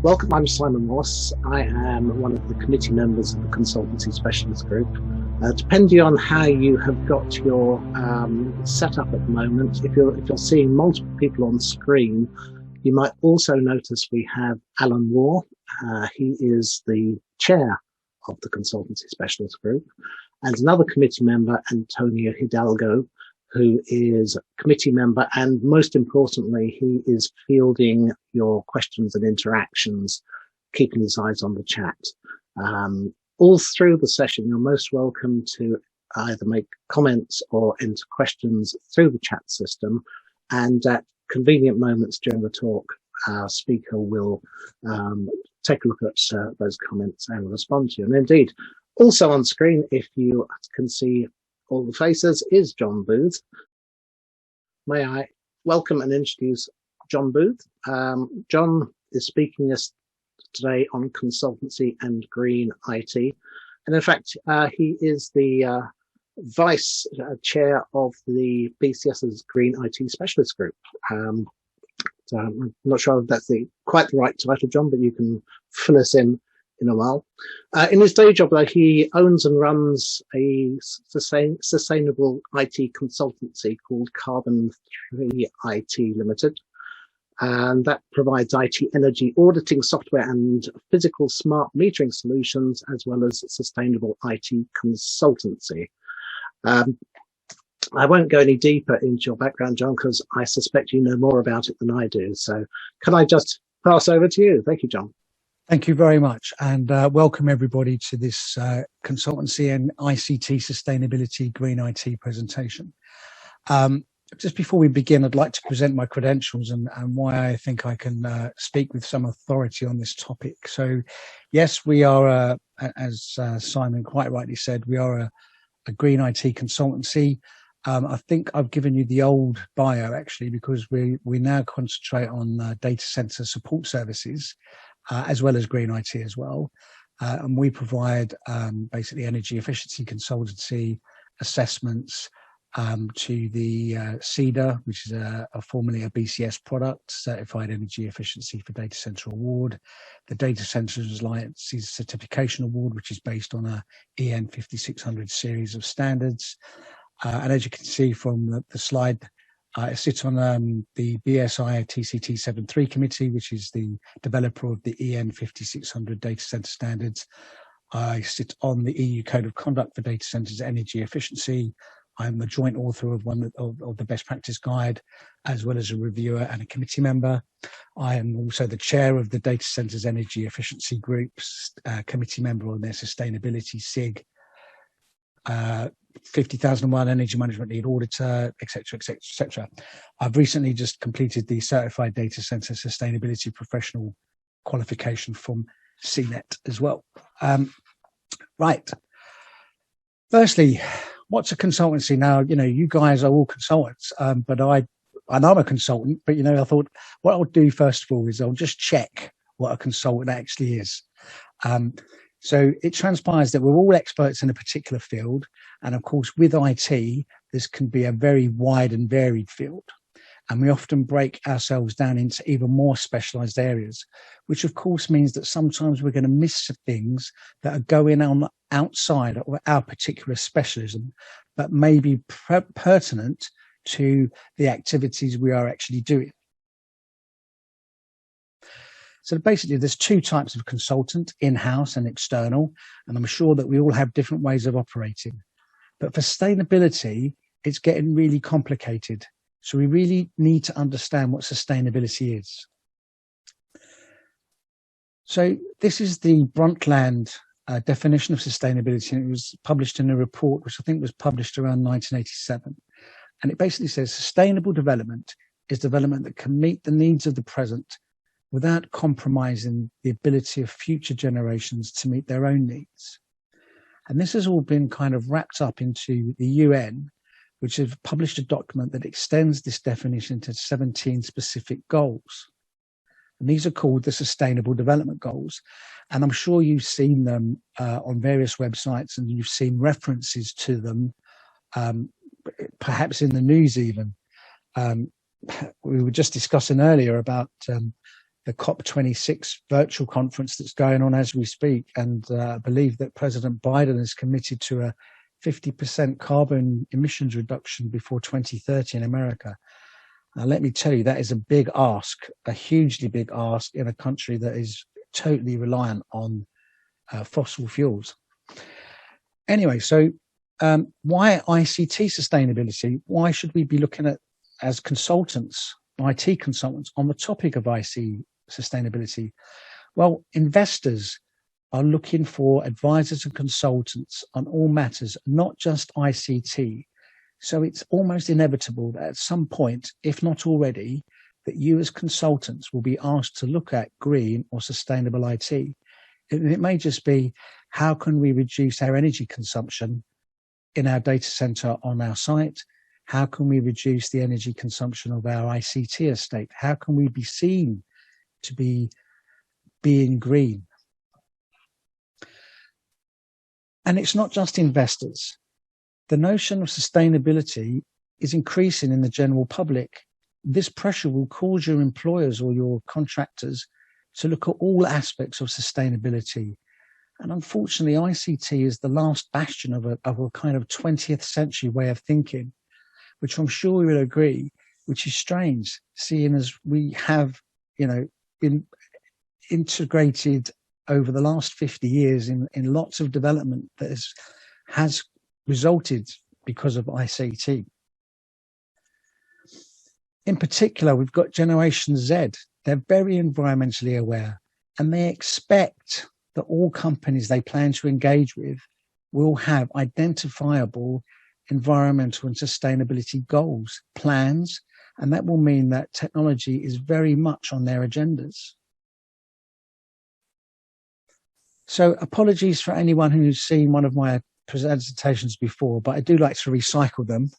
Welcome, I'm Simon Moss. I am one of the committee members of the Consultancy Specialist Group. Depending on how you have got your setup at the moment, if you're seeing multiple people on screen, you might also notice we have Alan Waugh. He is the chair of the Consultancy Specialist Group, and another committee member, Antonio Hidalgo, who is a committee member, and most importantly, he is fielding your questions and interactions, keeping his eyes on the chat. All through the session, you're most welcome to either make comments or enter questions through the chat system, and at convenient moments during the talk, our speaker will take a look at those comments and respond to you. And indeed, also on screen, if you can see all the faces, is John Booth. May I welcome and introduce John Booth. John is speaking us today on Consultancy and Green IT. And in fact, he is the vice chair of the BCS's Green IT Specialist Group. So I'm not sure if that's quite the right title, John, but you can fill us in a while. In his day job, though, he owns and runs a sustainable IT consultancy called Carbon3IT Ltd. And that provides IT energy auditing software and physical smart metering solutions, as well as sustainable IT consultancy. I won't go any deeper into your background, John, because I suspect you know more about it than I do. So can I just pass over to you? Thank you, John. Thank you very much, and welcome everybody to this Consultancy and ICT Sustainability Green IT presentation. Just before we begin, I'd like to present my credentials and why I think I can speak with some authority on this topic. So, yes, we are, as Simon quite rightly said, we are a Green IT consultancy. I think I've given you the old bio, actually, because we now concentrate on data center support services, as well as Green IT as well. And we provide basically energy efficiency consultancy assessments to the CEDA, which is formerly a BCS product, Certified Energy Efficiency for Data Center Award, the Data Centers Alliance's Certification Award, which is based on a EN 5600 series of standards. And as you can see from the slide, I sit on the BSI TCT 73 committee, which is the developer of the EN 5600 data center standards. I sit on the EU Code of Conduct for Data Centers Energy Efficiency. I'm a joint author of of the Best Practice Guide, as well as a reviewer and a committee member. I am also the chair of the Data Centers Energy Efficiency Group's committee member on their sustainability SIG. 50,001 energy management lead auditor, etc., etc., etc. I've recently just completed the certified data center sustainability professional qualification from CNET as well. Right. Firstly, what's a consultancy? Now, you know, you guys are all consultants, but I'm a consultant, but you know, I thought what I'll do first of all is I'll just check what a consultant actually is. So it transpires that we're all experts in a particular field. And of course, with IT, this can be a very wide and varied field. And we often break ourselves down into even more specialized areas, which of course means that sometimes we're going to miss things that are going on outside of our particular specialism, but may be pertinent to the activities we are actually doing. So basically, there's two types of consultant, in-house and external, and I'm sure that we all have different ways of operating. But for sustainability, it's getting really complicated. So we really need to understand what sustainability is. So this is the Brundtland definition of sustainability, and it was published in a report which I think was published around 1987. And it basically says sustainable development is development that can meet the needs of the present without compromising the ability of future generations to meet their own needs. And this has all been kind of wrapped up into the UN, which have published a document that extends this definition to 17 specific goals. And these are called the Sustainable Development Goals. And I'm sure you've seen them on various websites, and you've seen references to them, perhaps in the news even. We were just discussing earlier about the COP26 virtual conference that's going on as we speak. And I believe that President Biden is committed to a 50% carbon emissions reduction before 2030 in America. Now, let me tell you, that is a big ask, a hugely big ask in a country that is totally reliant on fossil fuels. Anyway, so why ICT sustainability? Why should we be looking at, as consultants, IT consultants, on the topic of IC sustainability? Well, investors are looking for advisors and consultants on all matters, not just ICT. So it's almost inevitable that at some point, if not already, that you as consultants will be asked to look at green or sustainable IT. It may just be, how can we reduce our energy consumption in our data center on our site? How can we reduce the energy consumption of our ICT estate? How can we be seen to be being green? And it's not just investors. The notion of sustainability is increasing in the general public. This pressure will cause your employers or your contractors to look at all aspects of sustainability. And unfortunately, ICT is the last bastion of a kind of 20th century way of thinking, which I'm sure we will agree, which is strange, seeing as we have, been integrated over the last 50 years in lots of development that has resulted because of ICT. In particular, we've got Generation Z. They're very environmentally aware, and they expect that all companies they plan to engage with will have identifiable environmental and sustainability goals, plans, and that will mean that technology is very much on their agendas. So apologies for anyone who's seen one of my presentations before, but I do like to recycle them,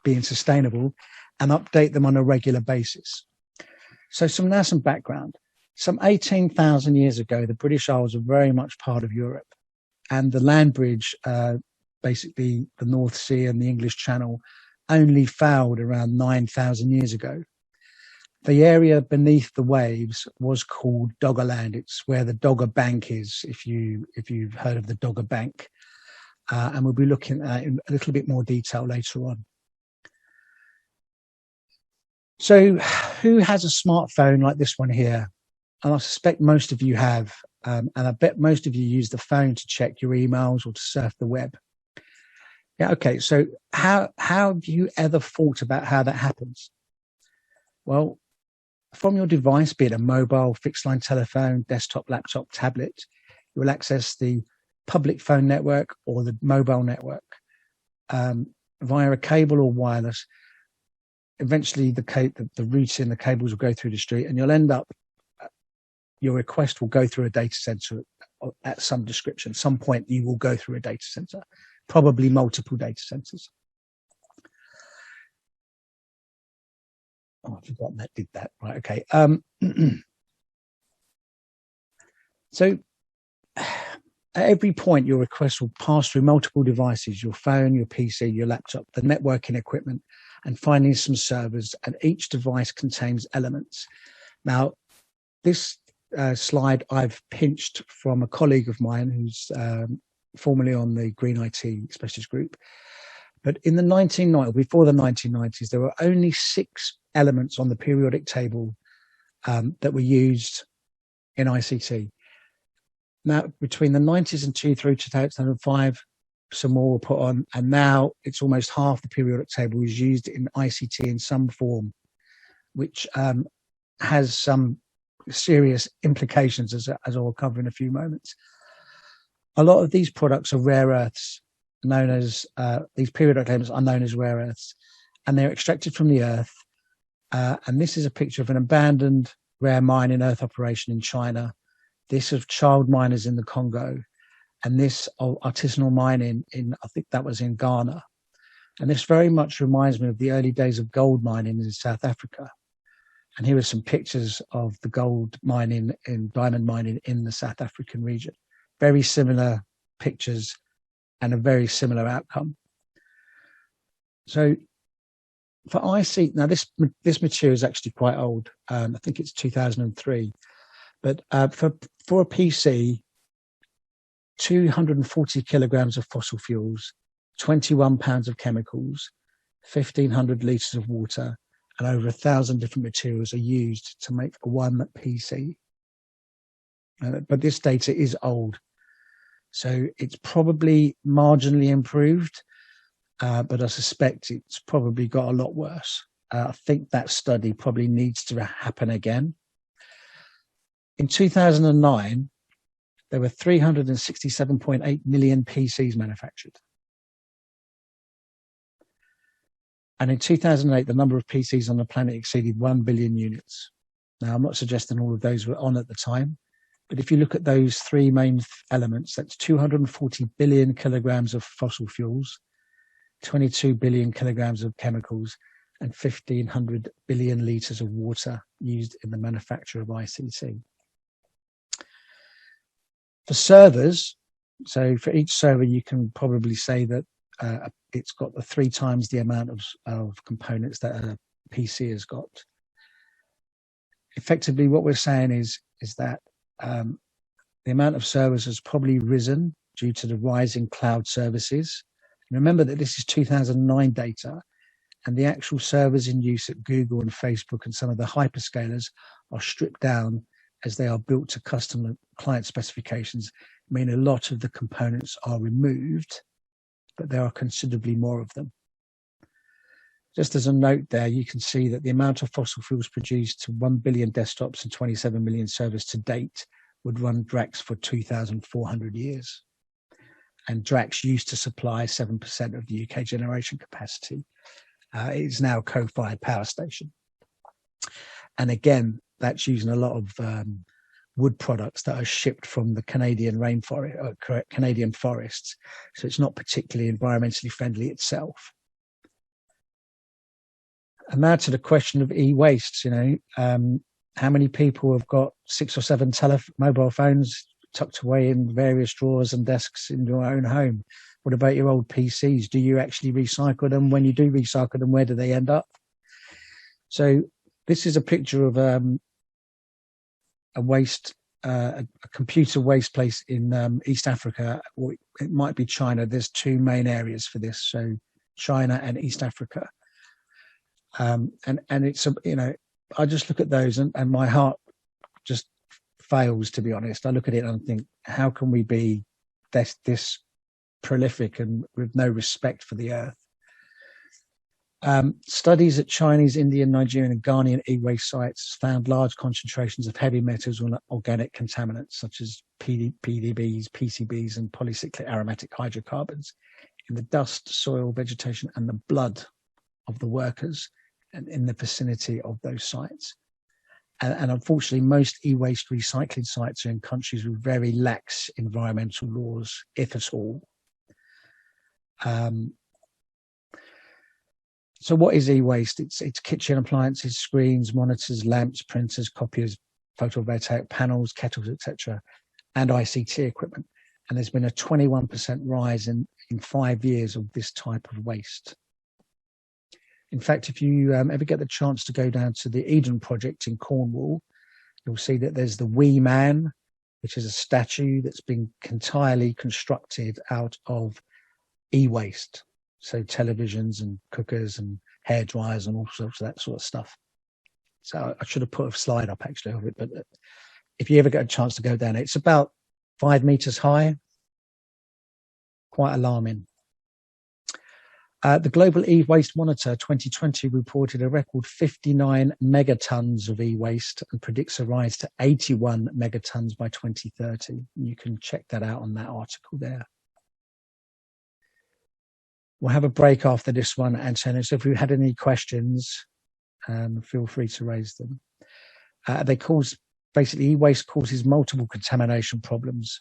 being sustainable, and update them on a regular basis. So now some background. Some 18,000 years ago, the British Isles were very much part of Europe, and the land bridge, basically the North Sea and the English Channel, only fouled around 9,000 years ago. The area beneath the waves was called Doggerland. It's where the Dogger Bank is, if you've heard of the Dogger Bank. And we'll be looking at it in a little bit more detail later on. So who has a smartphone like this one here? And I suspect most of you have, and I bet most of you use the phone to check your emails or to surf the web. Yeah, okay, so how have you ever thought about how that happens? Well, from your device, be it a mobile, fixed line telephone, desktop, laptop, tablet, you will access the public phone network or the mobile network via a cable or wireless. Eventually, the routing, the cables will go through the street, and you'll end up, your request will go through a data center at some description. Some point you will go through a data center, probably multiple data centers. Oh, I've forgotten that did that. Right, okay. So at every point, your request will pass through multiple devices, your phone, your PC, your laptop, the networking equipment, and finally some servers, and each device contains elements. Now, this slide I've pinched from a colleague of mine who's formerly on the Green IT specialist group. But in the 1990s, before the 1990s, there were only 6 elements on the periodic table that were used in ICT. Now, between the 90s and through 2005, some more were put on, and now it's almost half the periodic table is used in ICT in some form, which has some serious implications, as I'll cover in a few moments. A lot of these products are rare earths, known as these periodic elements are known as rare earths, and they're extracted from the earth. And this is a picture of an abandoned rare mine in earth operation in China. This of child miners in the Congo, and this of artisanal mining in, I think that was in Ghana. And this very much reminds me of the early days of gold mining in South Africa. And here are some pictures of the gold mining and diamond mining in the South African region. Very similar pictures and a very similar outcome. So For IC, now this material is actually quite old. I think it's 2003. But for a PC, 240 kilograms of fossil fuels, 21 pounds of chemicals, 1,500 litres of water, and over 1,000 different materials are used to make one PC. But this data is old, so it's probably marginally improved, but I suspect it's probably got a lot worse. I think that study probably needs to happen again. In 2009, there were 367.8 million PCs manufactured. And in 2008, the number of PCs on the planet exceeded 1 billion units. Now, I'm not suggesting all of those were on at the time, but if you look at those three main elements, that's 240 billion kilograms of fossil fuels, 22 billion kilograms of chemicals, and 1,500 billion litres of water used in the manufacture of ICT. For servers, so for each server, you can probably say that it's got 3 times the amount of components that a PC has got. Effectively, what we're saying is that the amount of servers has probably risen due to the rise in cloud services. And remember that this is 2009 data, and the actual servers in use at Google and Facebook and some of the hyperscalers are stripped down as they are built to customer client specifications. I mean, a lot of the components are removed, but there are considerably more of them. Just as a note there, you can see that the amount of fossil fuels produced to 1 billion desktops and 27 million servers to date would run DRAX for 2,400 years. And DRAX used to supply 7% of the UK generation capacity. It is now a coal-fired power station. And again, that's using a lot of wood products that are shipped from the Canadian rainforest, Canadian forests. So it's not particularly environmentally friendly itself. And now to the question of e-waste, how many people have got 6 or 7 mobile phones tucked away in various drawers and desks in your own home? What about your old PCs? Do you actually recycle them? When you do recycle them, where do they end up? So this is a picture of a computer waste place in East Africa, or it might be China. There's 2 main areas for this, so China and East Africa. And it's, I just look at those and my heart just fails, to be honest. I look at it and think, how can we be this prolific and with no respect for the earth? Studies at Chinese, Indian, Nigerian and Ghanaian e-waste sites found large concentrations of heavy metals and organic contaminants such as PDBs, PCBs and polycyclic aromatic hydrocarbons in the dust, soil, vegetation and the blood of the workers and in the vicinity of those sites. And unfortunately, most e-waste recycling sites are in countries with very lax environmental laws, if at all. So what is e-waste? It's kitchen appliances, screens, monitors, lamps, printers, copiers, photovoltaic panels, kettles, etc., and ICT equipment. And there's been a 21% rise in 5 years of this type of waste. In fact, if you ever get the chance to go down to the Eden project in Cornwall, you'll see that there's the Wee Man, which is a statue that's been entirely constructed out of e-waste. So televisions and cookers and hair dryers and all sorts of that sort of stuff. So I should have put a slide up actually of it, but if you ever get a chance to go down, it's about 5 meters high, quite alarming. The Global E-Waste Monitor 2020 reported a record 59 megatons of e-waste and predicts a rise to 81 megatons by 2030. You can check that out on that article there. We'll have a break after this one, Antonio. So if you had any questions, feel free to raise them. Basically, e-waste causes multiple contamination problems.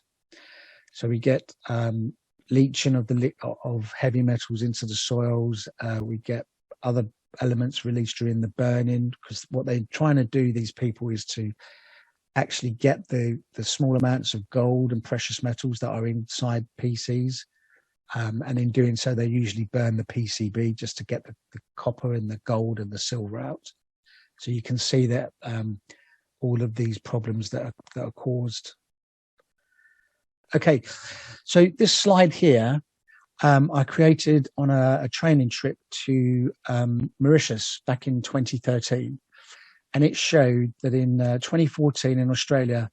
So we get leaching of heavy metals into the soils. We get other elements released during the burning, because what they're trying to do, these people, is to actually get the small amounts of gold and precious metals that are inside PCs And in doing so, they usually burn the PCB just to get the copper and the gold and the silver out. So you can see that all of these problems that are caused. Okay, so this slide here, I created on a training trip to Mauritius back in 2013. And it showed that in 2014 in Australia,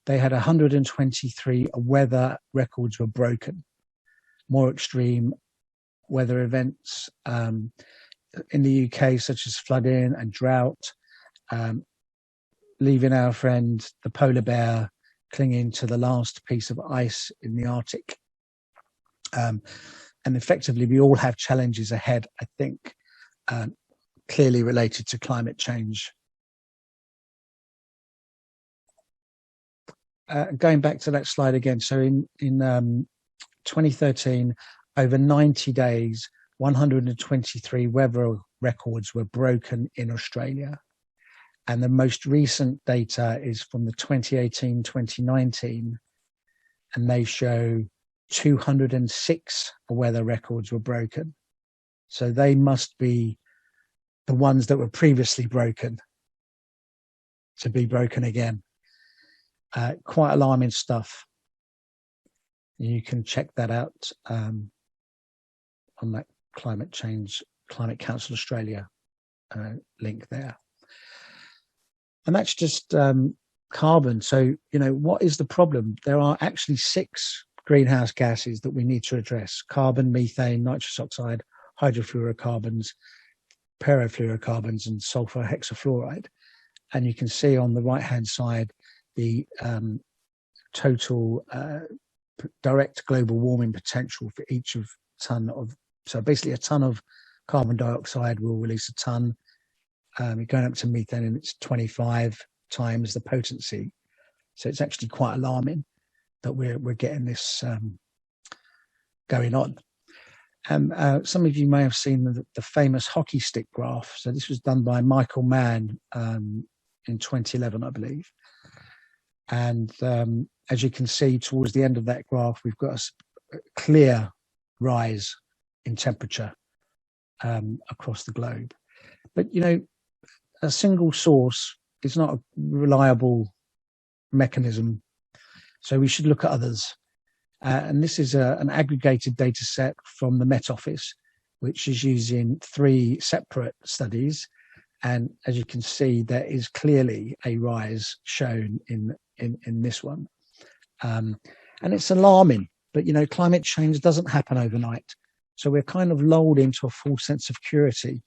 they had 123 weather records were broken. More extreme weather events in the UK, such as flooding and drought, leaving our friend the polar bear clinging to the last piece of ice in the Arctic. And effectively, we all have challenges ahead, I think, clearly related to climate change. Going back to that slide again, so in 2013, over 90 days, 123 weather records were broken in Australia. And the most recent data is from the 2018-2019, and they show 206 weather records were broken. So they must be the ones that were previously broken to be broken again. Quite alarming stuff. You can check that out on that Climate Council Australia link there. And that's just carbon. So, you know, what is the problem? There are actually 6 greenhouse gases that we need to address: carbon, methane, nitrous oxide, hydrofluorocarbons, perfluorocarbons, and sulfur hexafluoride. And you can see on the right-hand side the total direct global warming potential for each of ton of, so basically a ton of carbon dioxide will release a ton. Going up to methane, and it's 25 times the potency. So it's actually quite alarming that we're getting this going on. Some of you may have seen the famous hockey stick graph. So this was done by Michael Mann in 2011, I believe. And as you can see, towards the end of that graph, we've got a clear rise in temperature across the globe. But, you know, a single source is not a reliable mechanism, so we should look at others. And this is an aggregated data set from the Met Office, which is using 3 separate studies. And as you can see, there is clearly a rise shown in this one. And it's alarming, but, you know, climate change doesn't happen overnight. So we're kind of lulled into a false sense of security.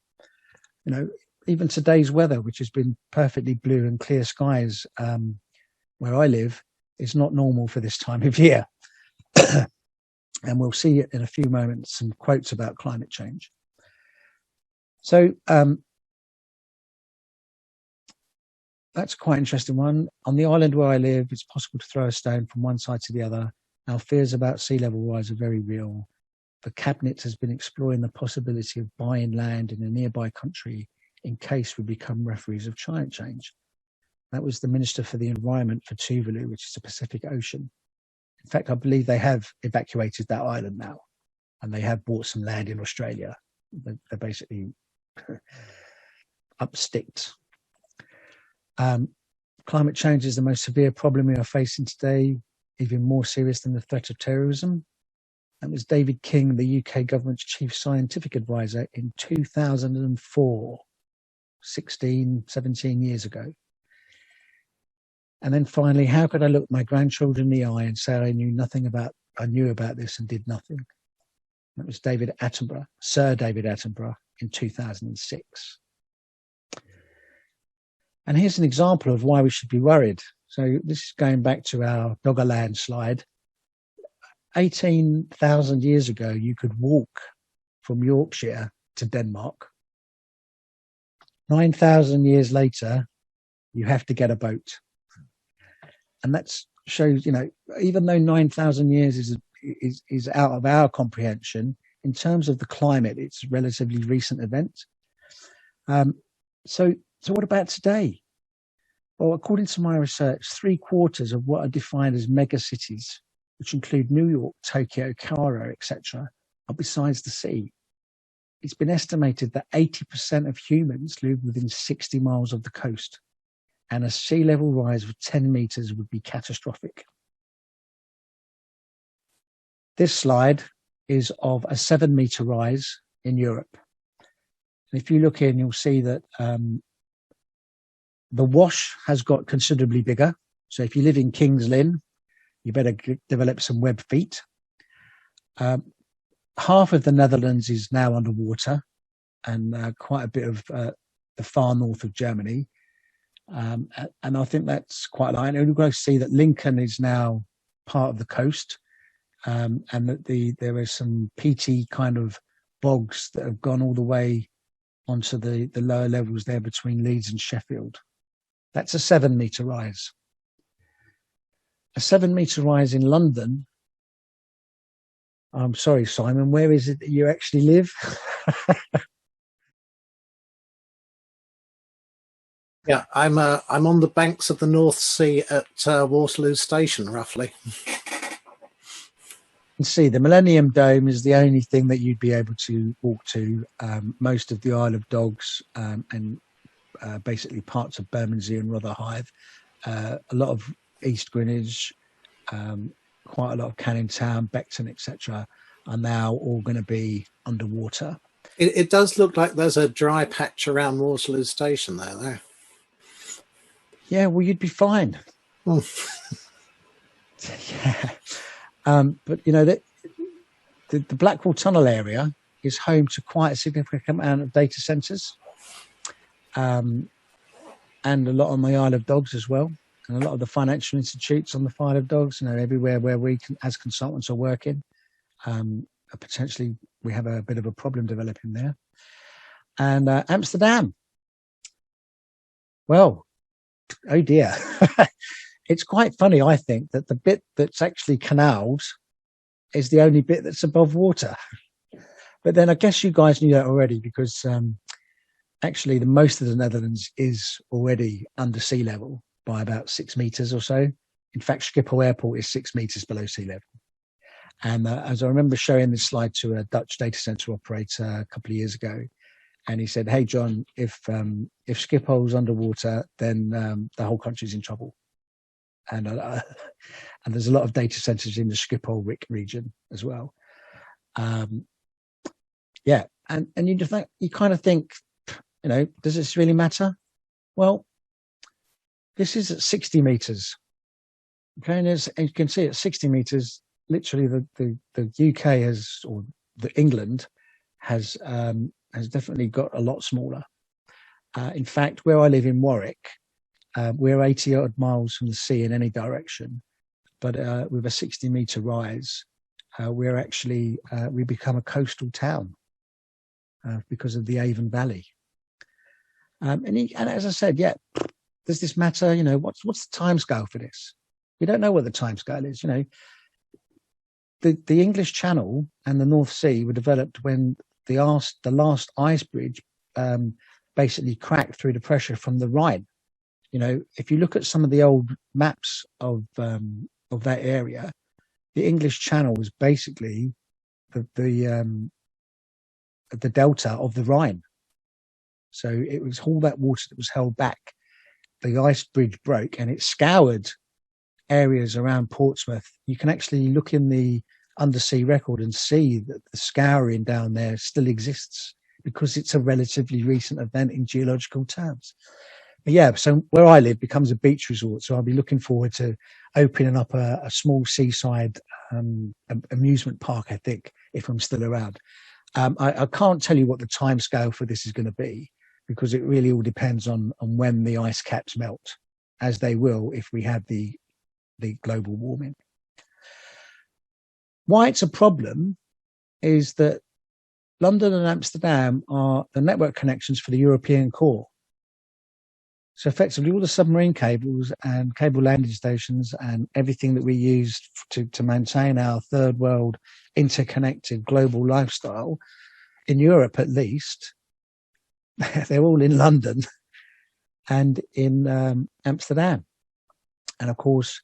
You know, even today's weather, which has been perfectly blue and clear skies where I live, is not normal for this time of year. And we'll see in a few moments some quotes about climate change. So that's quite an interesting one. On the island where I live, it's possible to throw a stone from one side to the other. Our fears about sea level rise are very real. The Cabinet has been exploring the possibility of buying land in a nearby country in case we become referees of climate change. That was the Minister for the Environment for Tuvalu, which is the Pacific Ocean. In fact, I believe they have evacuated that island now, and they have bought some land in Australia. They're basically upsticked. Climate change is the most severe problem we are facing today, even more serious than the threat of terrorism. That was David King, the UK government's chief scientific advisor in 2004, 17 years ago. And then finally, how could I look my grandchildren in the eye and say I knew about this and did nothing? That was David Attenborough, Sir David Attenborough, in 2006. And here's an example of why we should be worried. So this is going back to our Doggerland slide. 18,000 years ago, you could walk from Yorkshire to Denmark. 9,000 years later, you have to get a boat. And that shows, you know, even though 9,000 years is out of our comprehension, in terms of the climate, it's a relatively recent event. So what about today? Well, according to my research, 3/4 of what are defined as mega cities, which include New York, Tokyo, Cairo, etc., are besides the sea. It's been estimated that 80% of humans live within 60 miles of the coast, and a sea level rise of 10 meters would be catastrophic. This slide is of a 7-meter rise in Europe. And if you look in, you'll see that the Wash has got considerably bigger. So if you live in King's Lynn, you better develop some web feet. Half of the Netherlands is now underwater, and quite a bit of the far north of Germany. And I think that's quite a lot. And we're going to see that Lincoln is now part of the coast, and that there is some peaty kind of bogs that have gone all the way onto the lower levels there between Leeds and Sheffield. That's a 7-meter rise. A 7-meter rise in London. I'm sorry, Simon, where is it that you actually live? Yeah, I'm on the banks of the North Sea at Waterloo Station, roughly. You can see the Millennium Dome is the only thing that you'd be able to walk to. Most of the Isle of Dogs and basically parts of Bermondsey and Rotherhithe, a lot of East Greenwich, quite a lot of Canning Town, Beckton, etc., are now all going to be underwater. It does look like there's a dry patch around Waterloo Station there, though. Yeah, well, you'd be fine. Oh. Yeah. But, you know, the Blackwall Tunnel area is home to quite a significant amount of data centres, and a lot on the Isle of Dogs as well, and a lot of the financial institutes on the Isle of Dogs, you know, everywhere where we can, as consultants, are working. Potentially we have a bit of a problem developing there. And Amsterdam. Well, oh dear. It's quite funny, I think, that the bit that's actually canals is the only bit that's above water. But then I guess you guys knew that already, because actually the most of the Netherlands is already under sea level by about 6 meters or so. In fact, Schiphol Airport is 6 meters below sea level. And as I remember showing this slide to a Dutch data center operator a couple of years ago, and he said, "Hey, John, if Schiphol's underwater, then the whole country's in trouble." And there's a lot of data centers in the Schiphol region as well. Yeah, and you kind of think, you know, does this really matter? Well, this is at 60 meters. Okay, and as you can see, at 60 meters, literally the UK has, or England has definitely got a lot smaller. In fact, where I live in Warwick, we're 80 odd miles from the sea in any direction, but with a 60-meter rise, we're actually we become a coastal town because of the Avon Valley. And as I said, yeah, does this matter? You know, what's the timescale for this? We don't know what the timescale is. You know, the English Channel and the North Sea were developed when the last ice bridge basically cracked through the pressure from the Rhine. You know, if you look at some of the old maps of that area, the English Channel was basically the delta of the Rhine. So it was all that water that was held back. The ice bridge broke and it scoured areas around Portsmouth. You can actually look in the undersea record and see that the scouring down there still exists, because it's a relatively recent event in geological terms. But yeah, so where I live becomes a beach resort, so I'll be looking forward to opening up a small seaside amusement park, I think, if I'm still around. I can't tell you what the time scale for this is going to be, because it really all depends on when the ice caps melt, as they will if we have the global warming. Why it's a problem is that London and Amsterdam are the network connections for the European core. So effectively all the submarine cables and cable landing stations and everything that we use to maintain our third world interconnected global lifestyle, in Europe at least, they're all in London and in Amsterdam. And of course,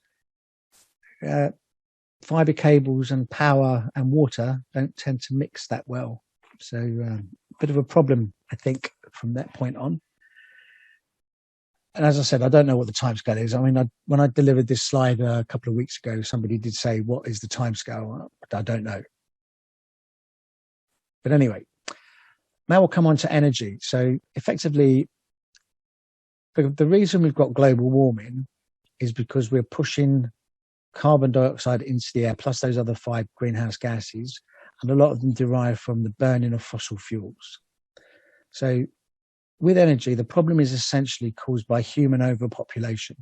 fiber cables and power and water don't tend to mix that well. So a bit of a problem, I think, from that point on. And as I said, I don't know what the timescale is. I mean, when I delivered this slide a couple of weeks ago, somebody did say, what is the timescale? I don't know. But anyway, now we'll come on to energy. So effectively, the reason we've got global warming is because we're pushing carbon dioxide into the air, plus those other 5 greenhouse gases, and a lot of them derive from the burning of fossil fuels. So with energy, the problem is essentially caused by human overpopulation.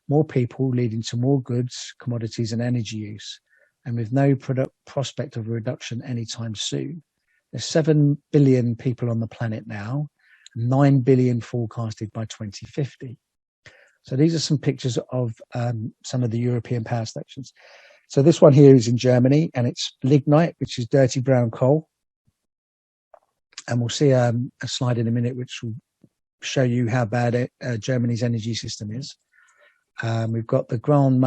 More people leading to more goods, commodities, and energy use, and with no prospect of a reduction anytime soon. There's 7 billion people on the planet now, 9 billion forecasted by 2050. So these are some pictures of some of the European power stations. So this one here is in Germany, and it's lignite, which is dirty brown coal. And we'll see a slide in a minute which will show you how bad Germany's energy system is. We've got the Grand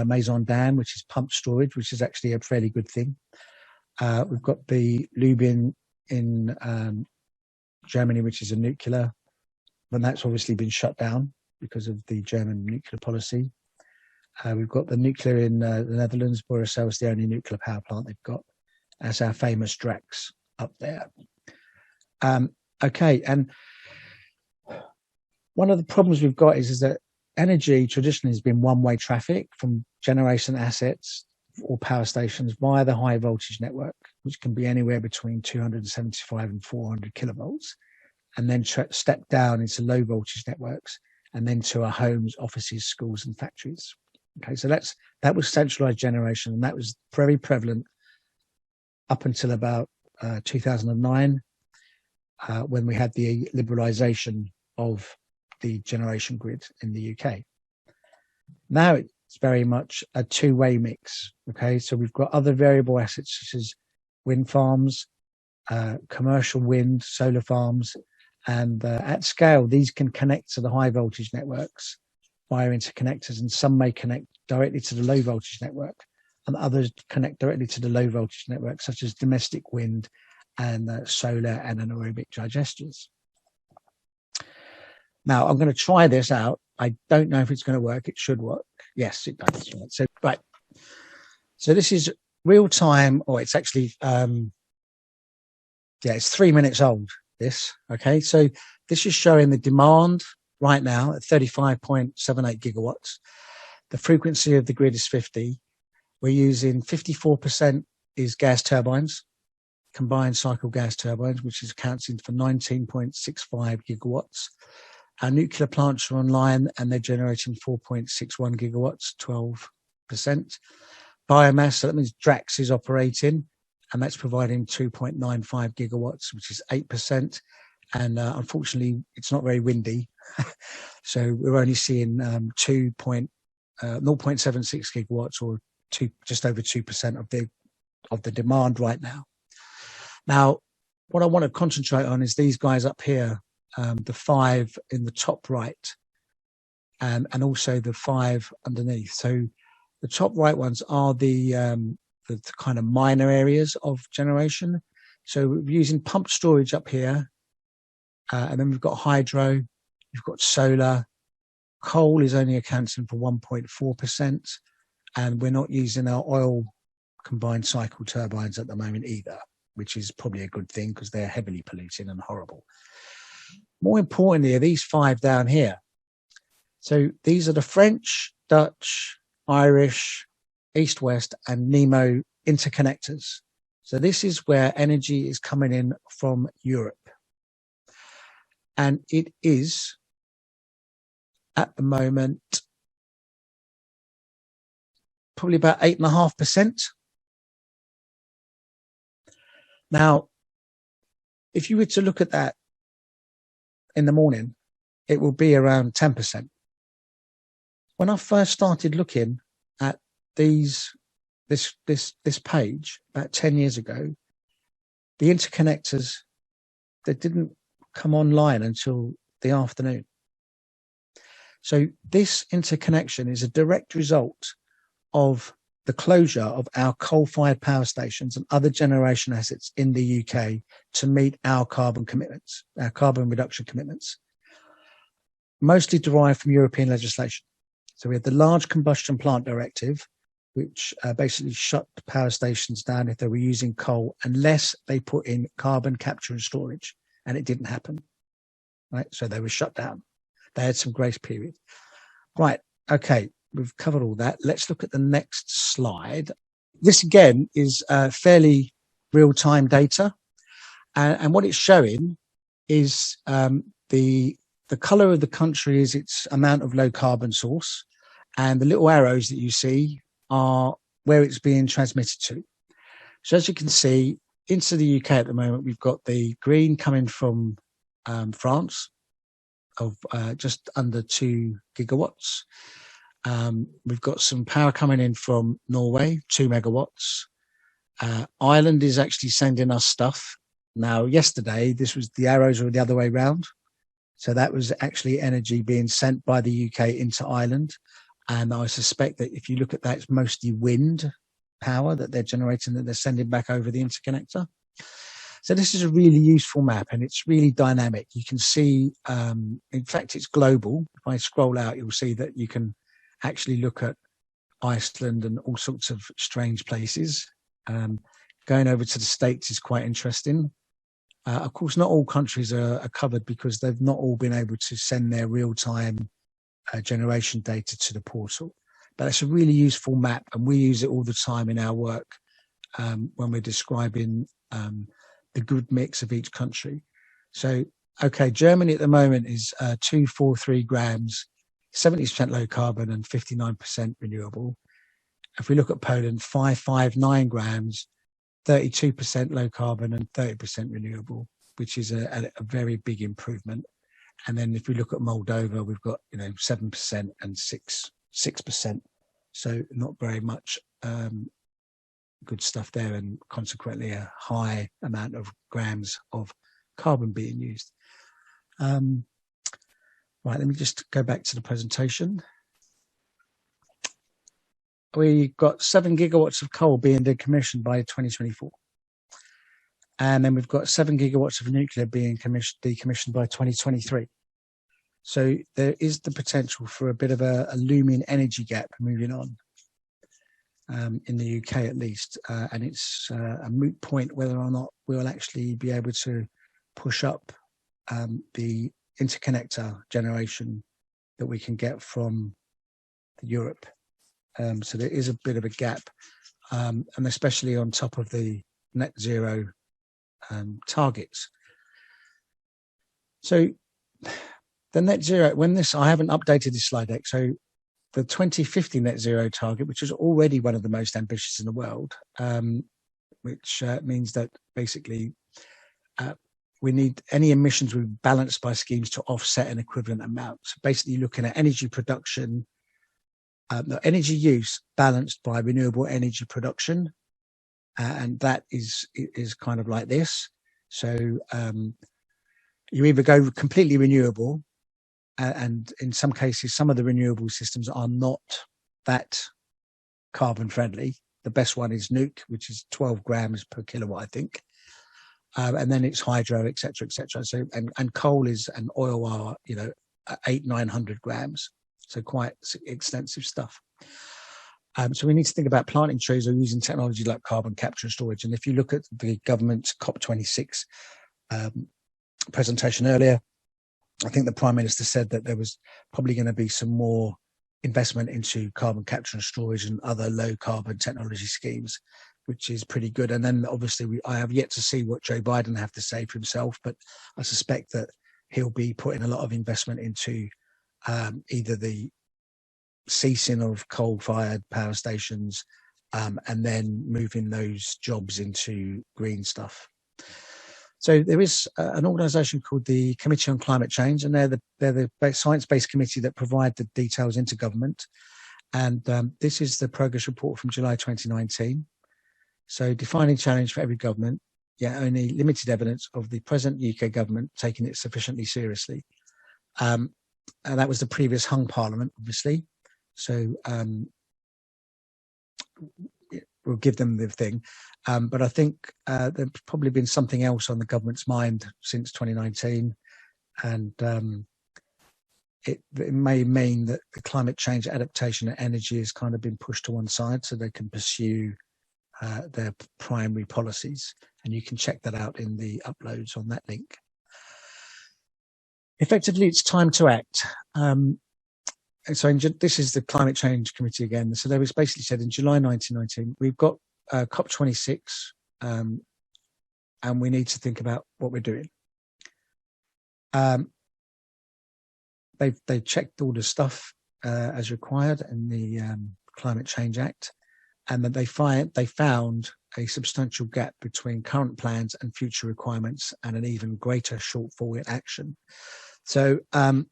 Maison Dam, which is pump storage, which is actually a fairly good thing. We've got the Lubin in Germany, which is a nuclear, but that's obviously been shut down because of the German nuclear policy. We've got the nuclear in the Netherlands. Borisel is the only nuclear power plant they've got. That's our famous Drax up there. Okay, and one of the problems we've got is that energy traditionally has been one-way traffic from generation assets or power stations via the high voltage network, which can be anywhere between 275 and 400 kilovolts, and then step down into low voltage networks, and then to our homes, offices, schools, and factories. Okay, so that was centralized generation, and that was very prevalent up until about 2009, when we had the liberalisation of the generation grid in the UK. Now it's very much a two-way mix. Okay, so we've got other variable assets such as wind farms, commercial wind, solar farms, and at scale, these can connect to the high voltage networks via interconnectors, and some may connect directly to the low voltage network, and others connect directly to the low voltage network, such as domestic wind and solar and anaerobic digesters. Now, I'm going to try this out. I don't know if it's going to work. It should work. Yes, it does. So, right. So this is real time, or it's actually, it's 3 minutes old, this. Okay, so this is showing the demand right now at 35.78 gigawatts. The frequency of the grid is 50. We're using 54% is gas turbines, combined cycle gas turbines, which is accounting for 19.65 gigawatts. Our nuclear plants are online and they're generating 4.61 gigawatts, 12%. Biomass, so that means Drax is operating, and that's providing 2.95 gigawatts, which is 8%. And unfortunately, it's not very windy. So we're only seeing 0.76 gigawatts, or just over 2% of the demand right now. Now, what I want to concentrate on is these guys up here, the 5 in the top right, and also the 5 underneath. So the top right ones are the kind of minor areas of generation. So we're using pump storage up here, and then we've got hydro, we've got solar. Coal is only accounting for 1.4%, and we're not using our oil combined cycle turbines at the moment either, which is probably a good thing because they're heavily polluting and horrible. More importantly are these 5 down here. So these are the French, Dutch, Irish, East-West and Nemo interconnectors. So this is where energy is coming in from Europe. And it is, at the moment, probably about 8.5%. Now, if you were to look at that in the morning, it will be around 10%. When I first started looking at this page about 10 years ago, the interconnectors, they didn't come online until the afternoon. So this interconnection is a direct result of the closure of our coal-fired power stations and other generation assets in the UK to meet our carbon commitments, our carbon reduction commitments, mostly derived from European legislation. So we had the Large Combustion Plant Directive, which basically shut power stations down if they were using coal unless they put in carbon capture and storage, and it didn't happen, right? So they were shut down. They had some grace period. Right, okay, we've covered all that. Let's look at the next slide. This again is fairly real-time data, and what it's showing is the colour of the country is its amount of low carbon source, and the little arrows that you see are where it's being transmitted to. So as you can see, into the UK at the moment, we've got the green coming from France of just under 2 gigawatts. We've got some power coming in from Norway, 2 megawatts. Ireland is actually sending us stuff. Now, yesterday, the arrows were the other way round. So that was actually energy being sent by the UK into Ireland. And I suspect that if you look at that, it's mostly wind power that they're generating, that they're sending back over the interconnector. So this is a really useful map, and it's really dynamic. You can see, in fact, it's global. If I scroll out, you'll see that you can actually look at Iceland and all sorts of strange places. Going over to the States is quite interesting. Of course, not all countries are covered because they've not all been able to send their real-time generation data to the portal. But it's a really useful map, and we use it all the time in our work when we're describing the good mix of each country. So, okay, Germany at the moment is 243 grams, 70% low carbon and 59% renewable. If we look at Poland, 559 grams, 32% low carbon and 30% renewable, which is a very big improvement. And then if we look at Moldova, we've got 7% and 6%. So not very much good stuff there, and consequently a high amount of grams of carbon being used. Right, let me just go back to the presentation. We've got 7 gigawatts of coal being decommissioned by 2024. And then we've got 7 gigawatts of nuclear being decommissioned by 2023. So there is the potential for a bit of a looming energy gap moving on in the UK at least. And it's a moot point whether or not we'll actually be able to push up the interconnector generation that we can get from Europe. So there is a bit of a gap, and especially on top of the net zero targets. So the net zero, I haven't updated this slide deck, so the 2050 net zero target, which is already one of the most ambitious in the world, which means that basically we need any emissions will be balanced by schemes to offset an equivalent amount. So basically looking at energy production, energy use balanced by renewable energy production, and that is kind of like this. So you either go completely renewable, and in some cases, some of the renewable systems are not that carbon friendly. The best one is nuke, which is 12 grams per kilowatt, I think. And then it's hydro, et cetera, et cetera. So, and coal and oil are, 800-900 grams. So quite extensive stuff. So we need to think about planting trees or using technology like carbon capture and storage. And if you look at the government's COP26 presentation earlier, I think the Prime Minister said that there was probably going to be some more investment into carbon capture and storage and other low carbon technology schemes, which is pretty good. And then obviously I have yet to see what Joe Biden have to say for himself, but I suspect that he'll be putting a lot of investment into either the ceasing of coal-fired power stations and then moving those jobs into green stuff. So there is an organisation called the Committee on Climate Change, and they're the science-based committee that provide the details into government. And this is the progress report from July 2019. So defining challenge for every government, yet only limited evidence of the present UK government taking it sufficiently seriously. And that was the previous hung parliament, obviously. So we'll give them the thing. But I think there's probably been something else on the government's mind since 2019, and it may mean that the climate change adaptation and energy has kind of been pushed to one side so they can pursue their primary policies. And you can check that out in the uploads on that link. Effectively, it's time to act. So this is the Climate Change Committee again. So they was basically said in July 1919, we've got COP26, and we need to think about what we're doing. They've checked all the stuff as required in the Climate Change Act, and that they found a substantial gap between current plans and future requirements, and an even greater shortfall in action. So I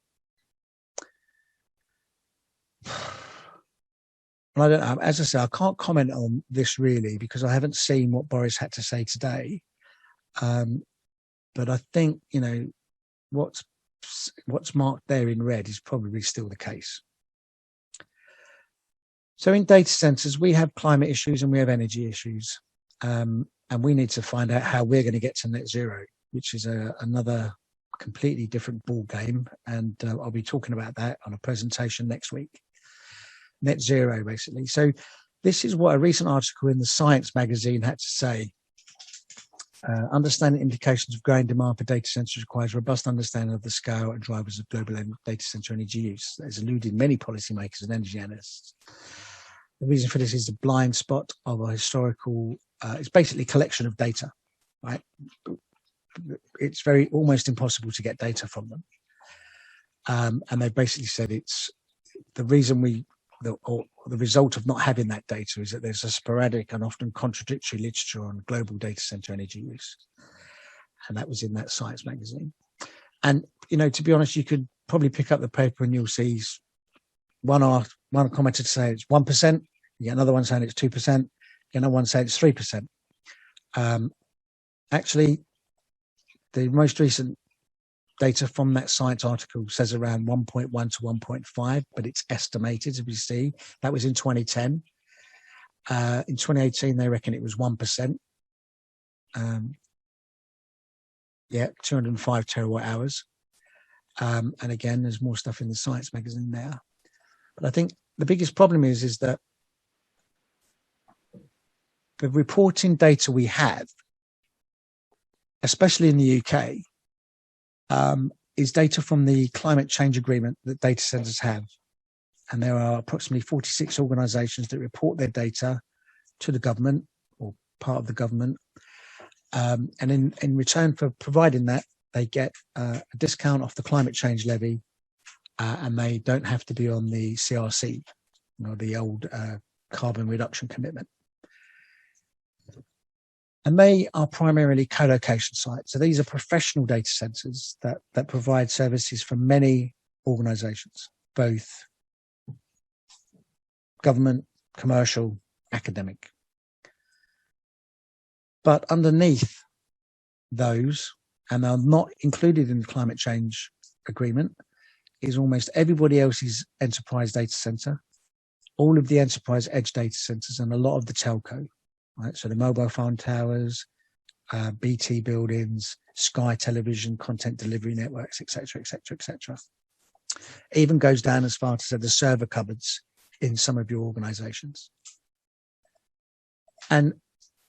don't know, as I say, I can't comment on this really because I haven't seen what Boris had to say today. But I think, you know, what's marked there in red is probably still the case. So in data centers, we have climate issues and we have energy issues. And we need to find out how we're going to get to net zero, which is another completely different ball game. And I'll be talking about that on a presentation next week. Net zero, basically. So this is what a recent article in the Science magazine had to say. Understanding implications of growing demand for data centers requires robust understanding of the scale and drivers of global data center energy use. That has eluded many policymakers and energy analysts. The reason for this is the blind spot of a historical, it's basically a collection of data, right? It's almost impossible to get data from them. And they basically said it's the reason the result of not having that data is that there's a sporadic and often contradictory literature on global data center energy use. And that was in that Science magazine. And, you know, to be honest, you could probably pick up the paper and you'll see one commenter say it's 1%, you get another one saying it's 2%, you get another one saying it's 3%. Actually, the most recent data from that Science article says around 1.1 to 1.5, but it's estimated, as we see. That was in 2010. In 2018, they reckon it was 1%. 205 terawatt hours. And again, there's more stuff in the Science magazine there. But I think the biggest problem is that the reporting data we have, especially in the UK, is data from the climate change agreement that data centers have. And there are approximately 46 organizations that report their data to the government or part of the government. And in return for providing that, they get a discount off the climate change levy, and they don't have to be on the CRC, you know, the old carbon reduction commitment. And they are primarily co-location sites. So these are professional data centers that provide services for many organizations, both government, commercial, academic. But underneath those, and they're not included in the climate change agreement, is almost everybody else's enterprise data center, all of the enterprise edge data centers, and a lot of the telco. Right, so the mobile phone towers, BT buildings, Sky Television, content delivery networks, etc., etc., etc. Even goes down as far to say the server cupboards in some of your organizations. And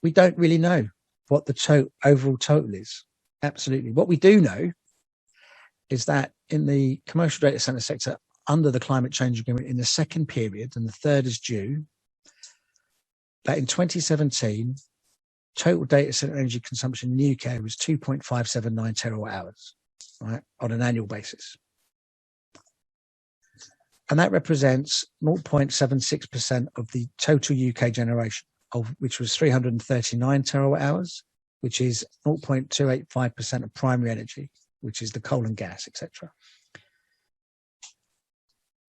we don't really know what the overall total is. Absolutely. What we do know is that in the commercial data center sector, under the climate change agreement, in the second period, and the third is due, that in 2017, total data center energy consumption in the UK was 2.579 terawatt hours, right, on an annual basis. And that represents 0.76% of the total UK generation, which was 339 terawatt hours, which is 0.285% of primary energy, which is the coal and gas, etc.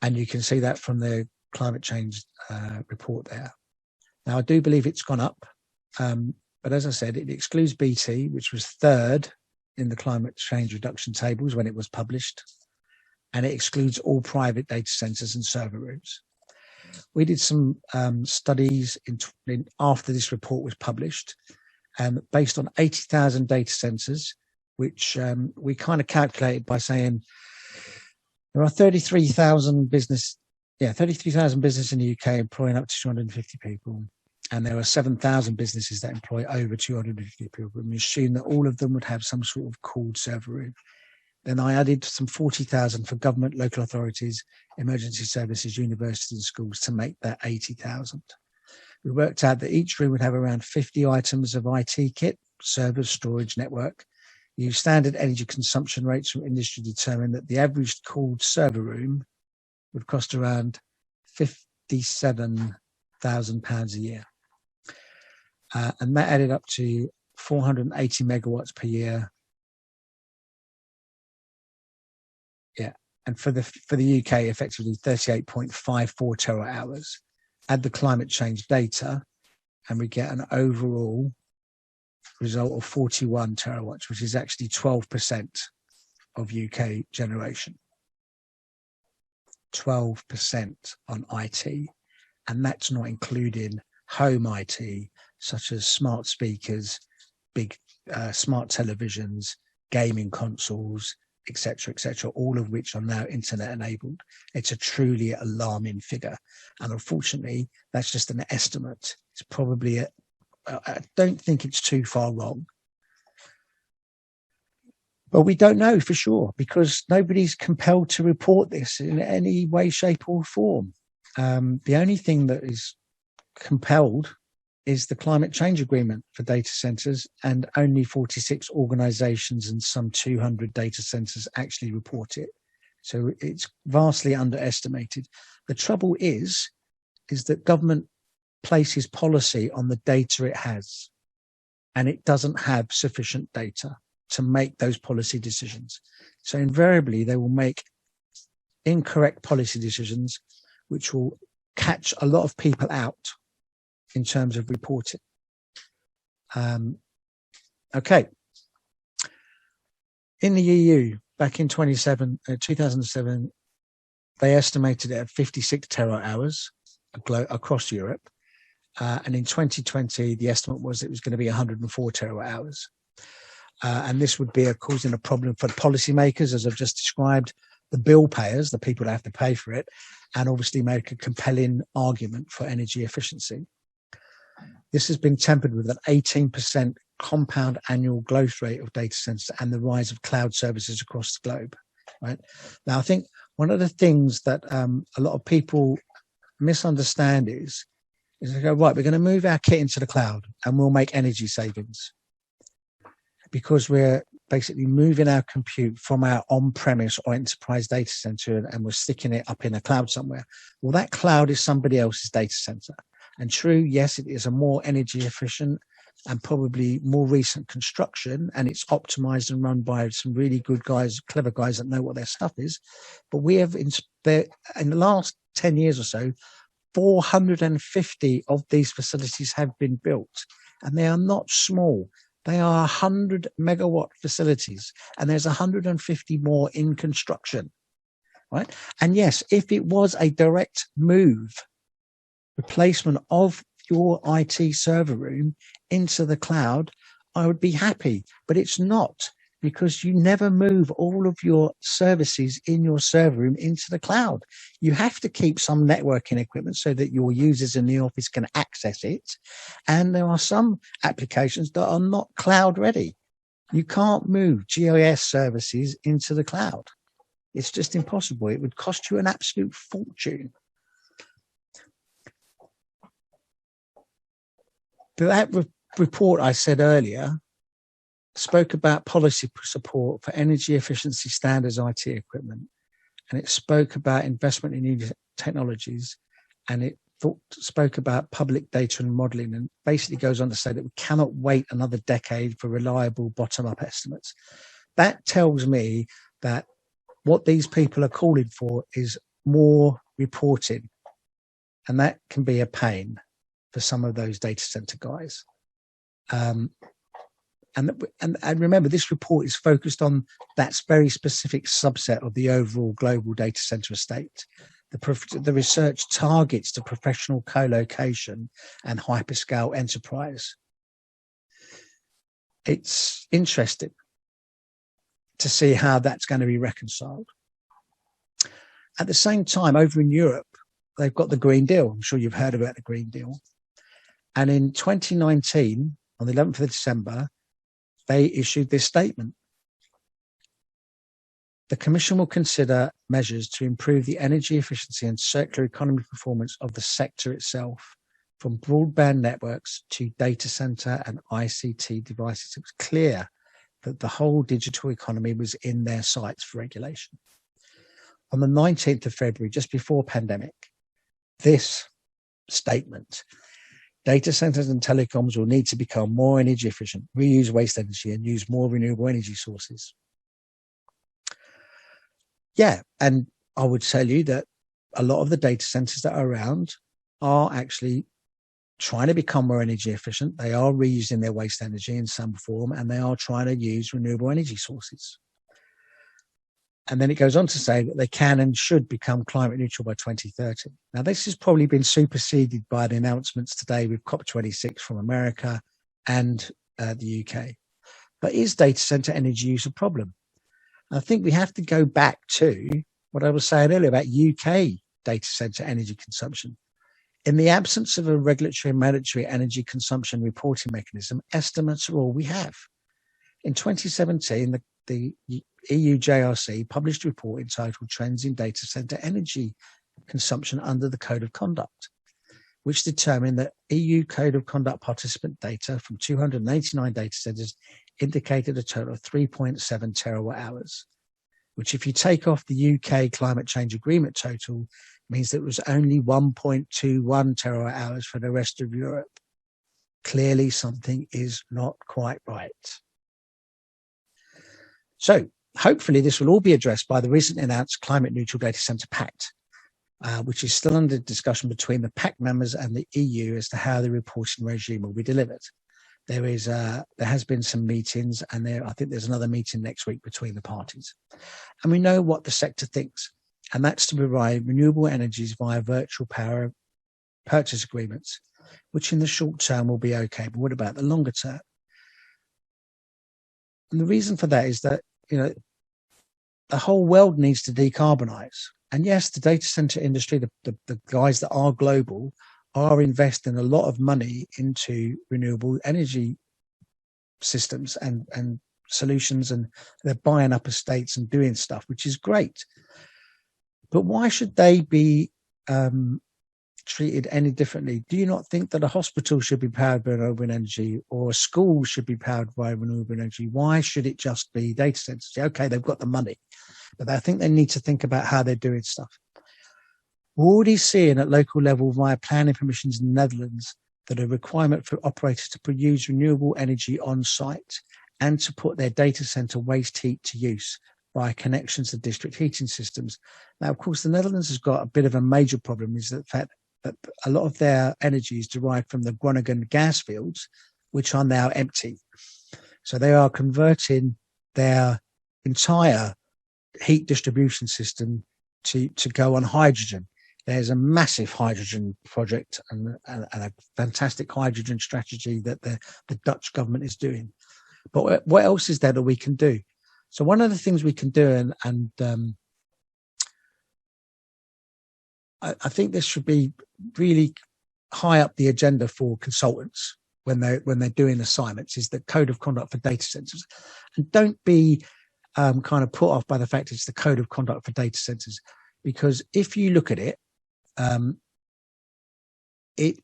And you can see that from the climate change report there. Now, I do believe it's gone up, but as I said, it excludes BT, which was third in the climate change reduction tables when it was published, and it excludes all private data centers and server rooms. We did some studies after this report was published, based on 80,000 data centers, which we kind of calculated by saying there are 33,000 business in the UK employing up to 250 people. And there are 7,000 businesses that employ over 250 people. And we assumed that all of them would have some sort of cooled server room. Then I added some 40,000 for government, local authorities, emergency services, universities and schools to make that 80,000. We worked out that each room would have around 50 items of IT kit, servers, storage, network. Used standard energy consumption rates from industry determined that the average cooled server room would cost around £57,000 a year. And that added up to 480 megawatts per year. Yeah, and for the UK, effectively 38.54 terawatt hours. Add the climate change data, and we get an overall result of 41 terawatts, which is actually 12% of UK generation. 12% on IT, and that's not including home IT, such as smart speakers, big smart televisions, gaming consoles, etc., all of which are now internet enabled. It's a truly alarming figure, and unfortunately, that's just an estimate. It's probably I don't think it's too far wrong, but we don't know for sure because nobody's compelled to report this in any way, shape, or form. The only thing that is compelled is the climate change agreement for data centers, and only 46 organizations and some 200 data centers actually report it. So it's vastly underestimated. The trouble is that government places policy on the data it has, and it doesn't have sufficient data to make those policy decisions. So invariably, they will make incorrect policy decisions, which will catch a lot of people out in terms of reporting. Okay. In the EU, back in 2007, they estimated it at 56 terawatt hours across Europe. And in 2020, the estimate was it was going to be 104 terawatt hours. And this would be causing a problem for policymakers, as I've just described, the bill payers, the people that have to pay for it, and obviously make a compelling argument for energy efficiency. This has been tempered with an 18% compound annual growth rate of data centers and the rise of cloud services across the globe. Right now, I think one of the things that a lot of people misunderstand is they go, right, we're going to move our kit into the cloud and we'll make energy savings because we're basically moving our compute from our on-premise or enterprise data center and we're sticking it up in a cloud somewhere. Well, that cloud is somebody else's data center. And true, yes, it is a more energy efficient and probably more recent construction, and it's optimized and run by some really good guys, clever guys that know what their stuff is. But we have, in the last 10 years or so, 450 of these facilities have been built, and they are not small. They are 100 megawatt facilities, and there's 150 more in construction, right? And yes, if it was a direct replacement of your IT server room into the cloud, I would be happy, but it's not, because you never move all of your services in your server room into the cloud. You have to keep some networking equipment so that your users in the office can access it. And there are some applications that are not cloud ready. You can't move GIS services into the cloud. It's just impossible. It would cost you an absolute fortune. That report I said earlier spoke about policy support for energy efficiency standards IT equipment, and it spoke about investment in new technologies, and it spoke about public data and modelling, and basically goes on to say that we cannot wait another decade for reliable bottom-up estimates. That tells me that what these people are calling for is more reporting, and that can be a pain for some of those data center guys. And remember, this report is focused on that very specific subset of the overall global data center estate. The research targets the professional co-location and hyperscale enterprise. It's interesting to see how that's going to be reconciled. At the same time, over in Europe, they've got the Green Deal. I'm sure you've heard about the Green Deal. And in 2019, on the 11th of December, they issued this statement. The Commission will consider measures to improve the energy efficiency and circular economy performance of the sector itself, from broadband networks to data center and ICT devices. It was clear that the whole digital economy was in their sights for regulation. On the 19th of February, just before pandemic, this statement: data centers and telecoms will need to become more energy efficient, reuse waste energy, and use more renewable energy sources. Yeah, and I would tell you that a lot of the data centers that are around are actually trying to become more energy efficient. They are reusing their waste energy in some form, and they are trying to use renewable energy sources. And then it goes on to say that they can and should become climate neutral by 2030. Now, this has probably been superseded by the announcements today with COP26 from America and the UK. But is data center energy use a problem? I think we have to go back to what I was saying earlier about UK data center energy consumption. In the absence of a regulatory and mandatory energy consumption reporting mechanism, estimates are all we have. In 2017, the EU JRC published a report entitled Trends in Data Center Energy Consumption under the Code of Conduct, which determined that EU Code of Conduct participant data from 289 data centers indicated a total of 3.7 terawatt hours, which, if you take off the UK climate change agreement total, means that it was only 1.21 terawatt hours for the rest of Europe. Clearly, something is not quite right. So, hopefully, this will all be addressed by the recently announced Climate Neutral Data Center Pact, which is still under discussion between the Pact members and the EU as to how the reporting regime will be delivered. There has been some meetings, and I think there's another meeting next week between the parties. And we know what the sector thinks, and that's to provide renewable energies via virtual power purchase agreements, which in the short term will be okay. But what about the longer term? And the reason for that is that, the whole world needs to decarbonize. And yes, the data center industry, the guys that are global, are investing a lot of money into renewable energy systems and solutions, and they're buying up estates and doing stuff, which is great. But why should they be treated any differently? Do you not think that a hospital should be powered by renewable energy, or a school should be powered by renewable energy? Why should it just be data centers? Okay, they've got the money, but I think they need to think about how they're doing stuff. We're already seeing at local level via planning permissions in the Netherlands that a requirement for operators to produce renewable energy on site and to put their data center waste heat to use via connections to district heating systems. Now, of course, the Netherlands has got a bit of a major problem, is the fact that a lot of their energy is derived from the Groningen gas fields, which are now empty. So they are converting their entire heat distribution system to go on hydrogen. There's a massive hydrogen project and a fantastic hydrogen strategy that the Dutch government is doing. But what else is there that we can do? So one of the things we can do, and I think this should be really high up the agenda for consultants when they're doing assignments, is the code of conduct for data centers. And don't be kind of put off by the fact it's the code of conduct for data centers, because if you look at it, it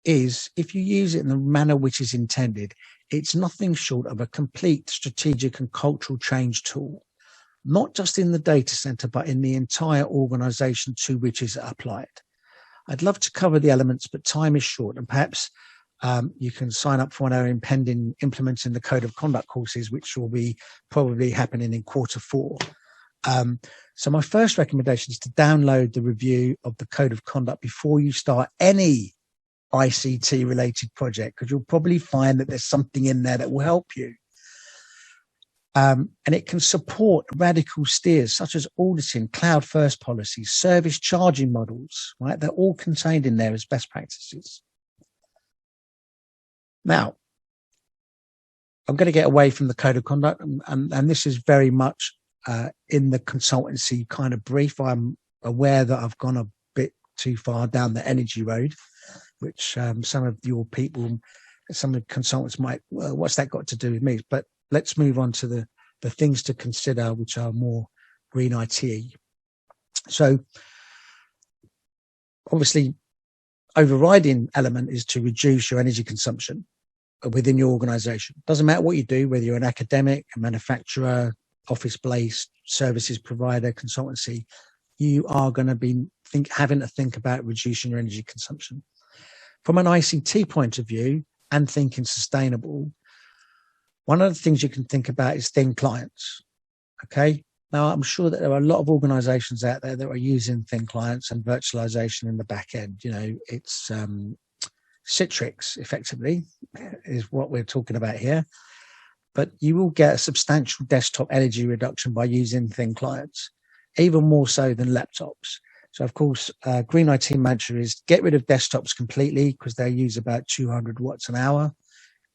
is, if you use it in the manner which is intended, it's nothing short of a complete strategic and cultural change tool, not just in the data center, but in the entire organization to which is applied. I'd love to cover the elements, but time is short, and perhaps you can sign up for one of our impending implementing the code of conduct courses, which will be probably happening in Q4. So my first recommendation is to download the review of the code of conduct before you start any ICT related project, because you'll probably find that there's something in there that will help you. And it can support radical steers such as auditing, cloud first policies, service charging models, right? They're all contained in there as best practices. Now, I'm going to get away from the code of conduct, and this is very much in the consultancy kind of brief. I'm aware that I've gone a bit too far down the energy road, which some of your people, some of the consultants might, well, what's that got to do with me? But let's move on to the things to consider, which are more green IT. So obviously, overriding element is to reduce your energy consumption within your organization. Doesn't matter what you do, whether you're an academic, a manufacturer, office-based services provider, consultancy, you are going to be having to think about reducing your energy consumption. From an ICT point of view and thinking sustainable, one of the things you can think about is thin clients. Okay. Now, I'm sure that there are a lot of organizations out there that are using thin clients and virtualization in the back end. You know, it's Citrix, effectively, is what we're talking about here. But you will get a substantial desktop energy reduction by using thin clients, even more so than laptops. So, of course, Green IT mantra is get rid of desktops completely because they use about 200 watts an hour.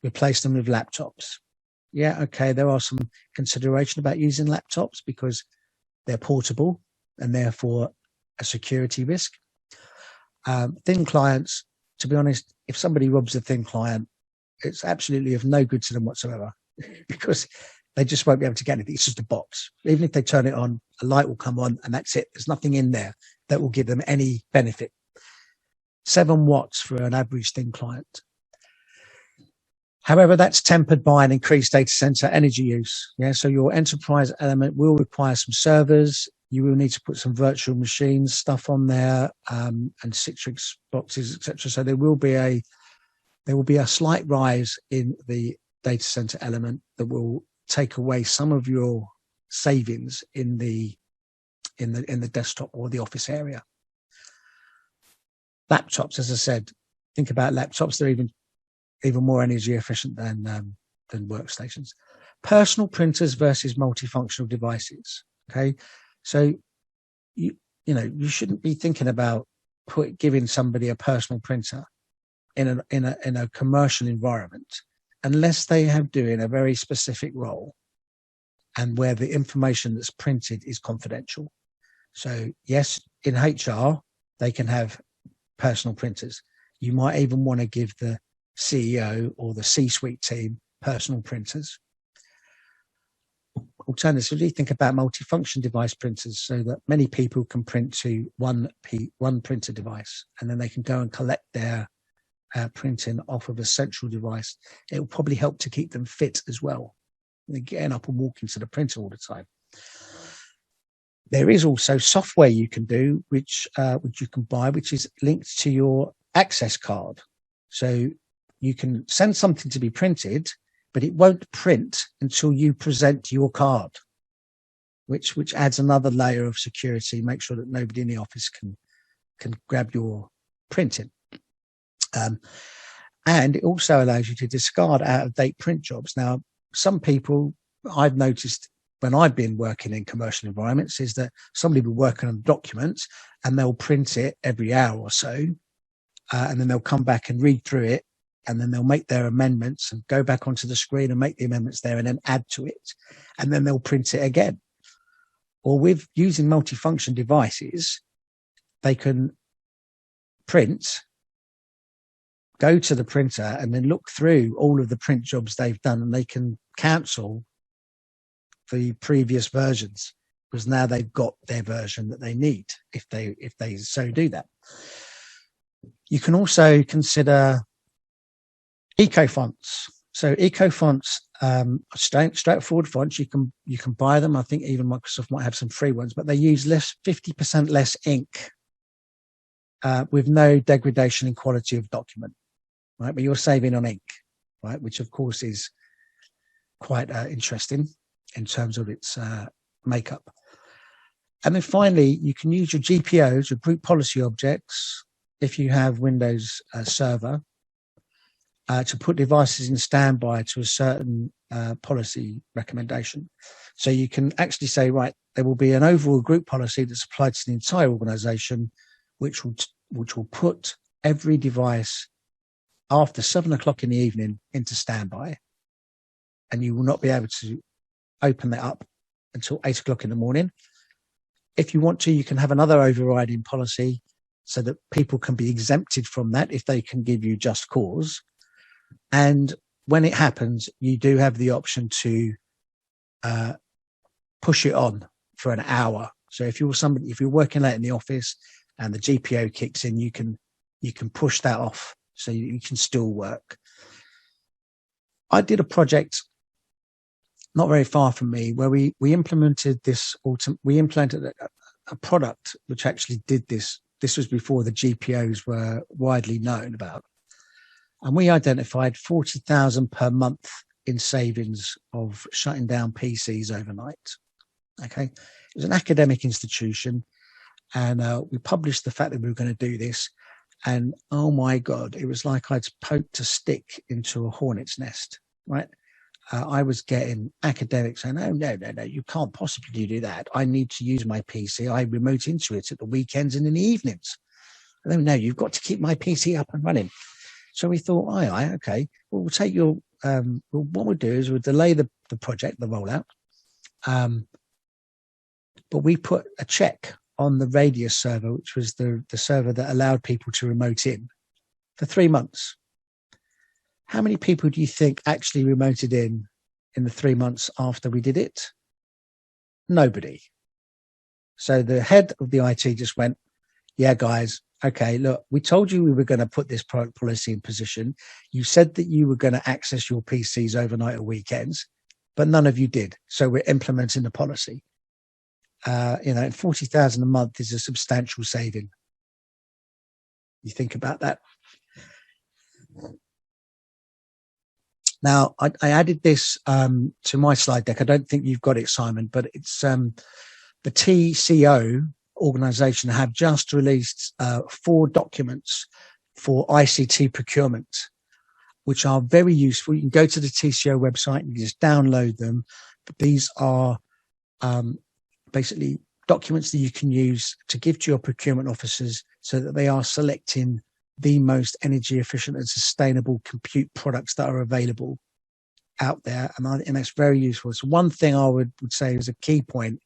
Replace them with laptops. Yeah, okay, there are some consideration about using laptops because they're portable and therefore a security risk. Thin clients, to be honest, if somebody robs a thin client, it's absolutely of no good to them whatsoever because they just won't be able to get anything. It's just a box. Even if they turn it on, a light will come on and that's it. There's nothing in there that will give them any benefit. 7 watts for an average thin client. However, that's tempered by an increased data center energy use. Yeah, so your enterprise element will require some servers. You will need to put some virtual machines stuff on there, and Citrix boxes, etc. So there will be a slight rise in the data center element that will take away some of your savings in the desktop or the office area. Laptops, as I said, think about laptops. They're even more energy efficient than workstations. Personal printers versus multifunctional devices. Okay, so you shouldn't be thinking about giving somebody a personal printer in a commercial environment unless they have doing a very specific role and where the information that's printed is confidential. So yes, in HR they can have personal printers. You might even want to give the CEO or the C-suite team personal printers. Alternatively, think about multifunction device printers so that many people can print to one printer device and then they can go and collect their printing off of a central device. It will probably help to keep them fit as well. They're getting up and walking to the printer all the time. There is also software you can do, which you can buy, which is linked to your access card. So you can send something to be printed, but it won't print until you present your card, which adds another layer of security. Make sure that nobody in the office can grab your printing. And it also allows you to discard out-of-date print jobs. Now, some people I've noticed when I've been working in commercial environments is that somebody will be working on documents and they'll print it every hour or so, and then they'll come back and read through it. And then they'll make their amendments and go back onto the screen and make the amendments there and then add to it. And then they'll print it again. Or with using multifunction devices, they can print, go to the printer and then look through all of the print jobs they've done and they can cancel the previous versions because now they've got their version that they need if they so do that. You can also consider eco fonts. So eco fonts, straightforward fonts. You can buy them. I think even Microsoft might have some free ones, but they use 50% less ink with no degradation in quality of document, right? But you're saving on ink, right? Which of course is quite interesting in terms of its makeup. And then finally, you can use your GPOs, your group policy objects, if you have Windows Server, to put devices in standby to a certain policy recommendation. So you can actually say, right, there will be an overall group policy that's applied to the entire organization, which will put every device after 7 o'clock in the evening into standby, and you will not be able to open that up until 8 o'clock in the morning. If you want to, you can have another overriding policy so that people can be exempted from that if they can give you just cause. And when it happens, you do have the option to push it on for an hour. So if you're working late in the office and the GPO kicks in, you can push that off so you can still work. I did a project not very far from me where we implemented this we implemented a product which actually did this. This was before the GPOs were widely known about. And we identified 40,000 per month in savings of shutting down PCs overnight. Okay. It was an academic institution, and we published the fact that we were going to do this. And oh my God, it was like I'd poked a stick into a hornet's nest, right? I was getting academics saying, no, you can't possibly do that. I need to use my PC. I remote into it at the weekends and in the evenings. No, you've got to keep my PC up and running. So we thought, aye, okay. Well, we'll take your, what we'll do is we'll delay the project, the rollout. But we put a check on the Radius server, which was the server that allowed people to remote in, for 3 months. How many people do you think actually remoted in the 3 months after we did it? Nobody. So the head of the IT just went, yeah, guys, okay, look, we told you we were going to put this product policy in position. You said that you were going to access your PCs overnight or weekends, but none of you did. So we're implementing the policy. 40,000 a month is a substantial saving. You think about that. Now, I added this to my slide deck. I don't think you've got it, Simon, but it's the TCO organization have just released 4 documents for ICT procurement, which are very useful. You can go to the TCO website and you just download them. But these are basically documents that you can use to give to your procurement officers so that they are selecting the most energy efficient and sustainable compute products that are available out there. And that's very useful. So one thing I would say is a key point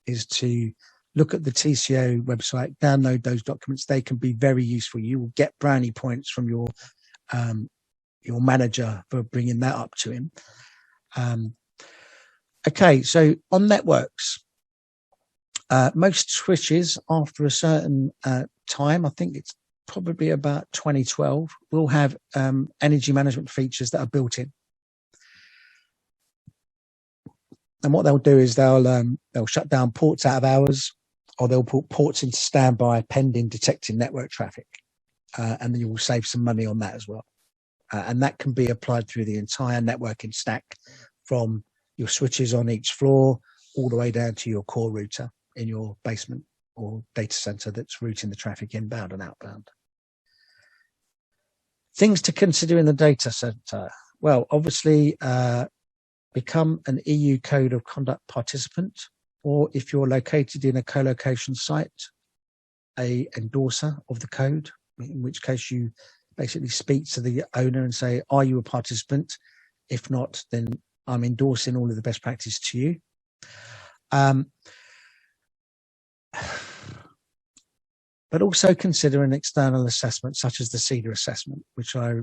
is to look at the TCO website, download those documents. They can be very useful. You will get brownie points from your manager for bringing that up to him. Okay, so on networks, most switches after a certain time, I think it's probably about 2012, will have energy management features that are built in. And what they'll do is they'll shut down ports out of hours, or they'll put ports into standby pending detecting network traffic. And then you will save some money on that as well. And that can be applied through the entire networking stack, from your switches on each floor all the way down to your core router in your basement or data center that's routing the traffic inbound and outbound. Things to consider in the data center. Well, obviously, become an EU Code of Conduct participant, or if you're located in a co-location site, a endorser of the code, in which case you basically speak to the owner and say, are you a participant? If not, then I'm endorsing all of the best practice to you. But also consider an external assessment such as the CEDA assessment, which I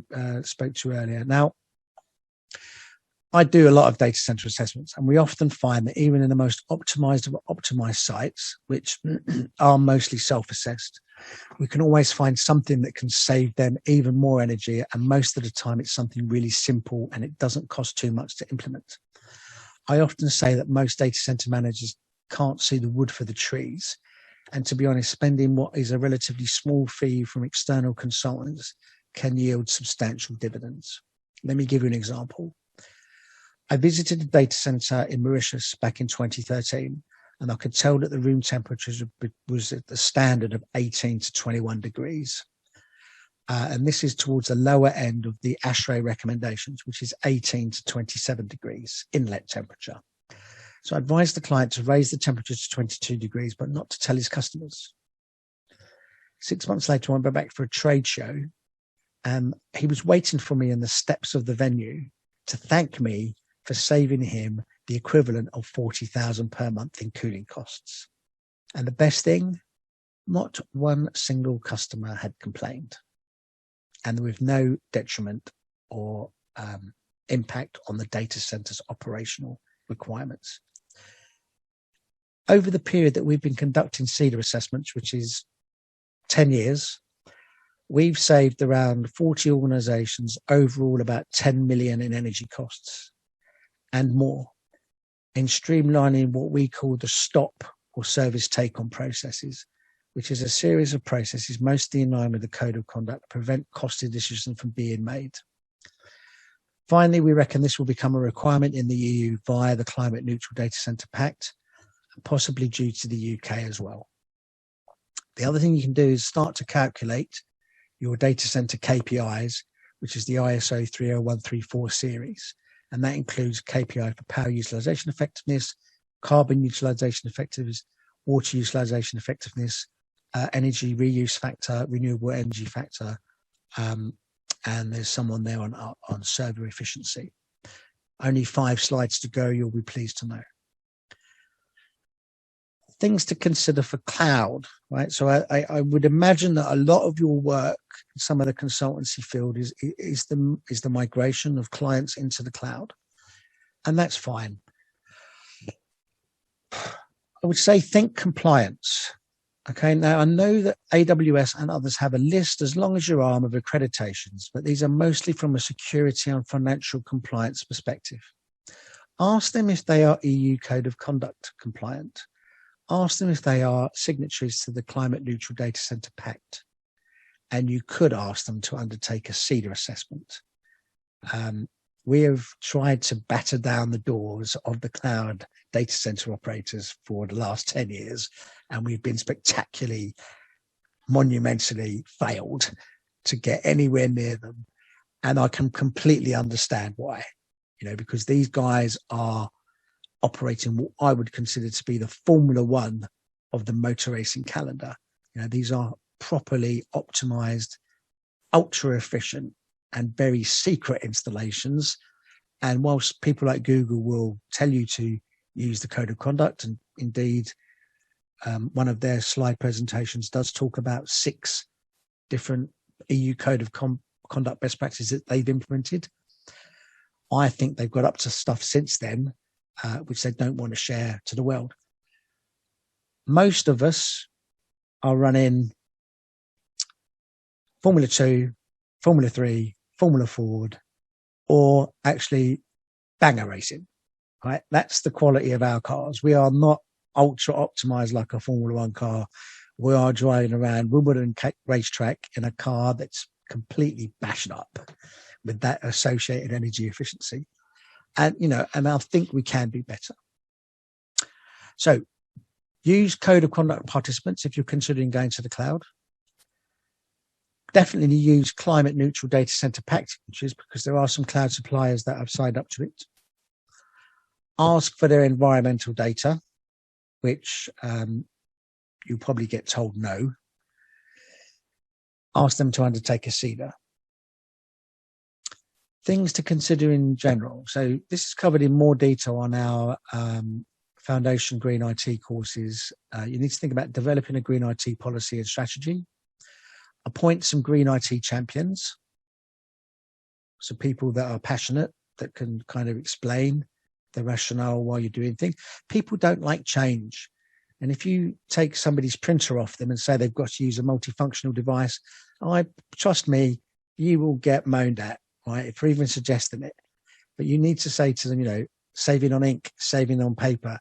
spoke to earlier. Now, I do a lot of data center assessments, and we often find that even in the most optimized of optimized sites, which are mostly self-assessed, we can always find something that can save them even more energy. And most of the time it's something really simple and it doesn't cost too much to implement. I often say that most data center managers can't see the wood for the trees. And to be honest, spending what is a relatively small fee from external consultants can yield substantial dividends. Let me give you an example. I visited a data center in Mauritius back in 2013, and I could tell that the room temperature was at the standard of 18 to 21 degrees. And this is towards the lower end of the ASHRAE recommendations, which is 18 to 27 degrees inlet temperature. So I advised the client to raise the temperature to 22 degrees, but not to tell his customers. 6 months later, I went back for a trade show, and he was waiting for me in the steps of the venue to thank me for saving him the equivalent of 40,000 per month in cooling costs. And the best thing, not one single customer had complained, and with no detriment or impact on the data center's operational requirements. Over the period that we've been conducting CEDA assessments, which is 10 years, we've saved around 40 organizations overall about 10 million in energy costs and more in streamlining what we call the stop or service take-on processes, which is a series of processes mostly in line with the Code of Conduct to prevent costly decisions from being made. Finally, we reckon this will become a requirement in the EU via the Climate Neutral Data Centre Pact, possibly due to the UK as well. The other thing you can do is start to calculate your data centre KPIs, which is the ISO 30134 series. And that includes KPI for power utilisation effectiveness, carbon utilisation effectiveness, water utilisation effectiveness, energy reuse factor, renewable energy factor, and there's someone there on server efficiency. Only 5 slides to go, you'll be pleased to know. Things to consider for cloud, right? So I would imagine that a lot of your work, some of the consultancy field is the migration of clients into the cloud, and that's fine. I would say think compliance. Okay, now I know that AWS and others have a list as long as your arm of accreditations, but these are mostly from a security and financial compliance perspective. Ask them if they are EU Code of Conduct compliant. Ask them if they are signatories to the Climate Neutral Data Centre Pact. And you could ask them to undertake a CEDA assessment. We have tried to batter down the doors of the cloud data center operators for the last 10 years, and we've been spectacularly, monumentally failed to get anywhere near them. And I can completely understand why, because these guys are operating what I would consider to be the Formula One of the motor racing calendar. These are properly optimized, ultra efficient, and very secret installations. And whilst people like Google will tell you to use the Code of Conduct, and indeed one of their slide presentations does talk about 6 different EU Code of Conduct best practices that they've implemented, I think they've got up to stuff since then, which they don't want to share to the world. Most of us are running Formula 2, Formula 3, Formula Ford, or actually banger racing, right? That's the quality of our cars. We are not ultra optimized like a Formula 1 car. We are driving around Wimbledon racetrack in a car that's completely bashed up with that associated energy efficiency. And, and I think we can be better. So use Code of Conduct participants if you're considering going to the cloud. Definitely use Climate Neutral Data Centre Pact, because there are some cloud suppliers that have signed up to it. Ask for their environmental data, which you'll probably get told no. Ask them to undertake a CEDA. Things to consider in general. So this is covered in more detail on our Foundation Green IT courses. You need to think about developing a green IT policy and strategy. Appoint some green IT champions. So people that are passionate, that can kind of explain the rationale while you're doing things. People don't like change. And if you take somebody's printer off them and say they've got to use a multifunctional device, trust me, you will get moaned at, right, for even suggesting it. But you need to say to them, saving on ink, saving on paper,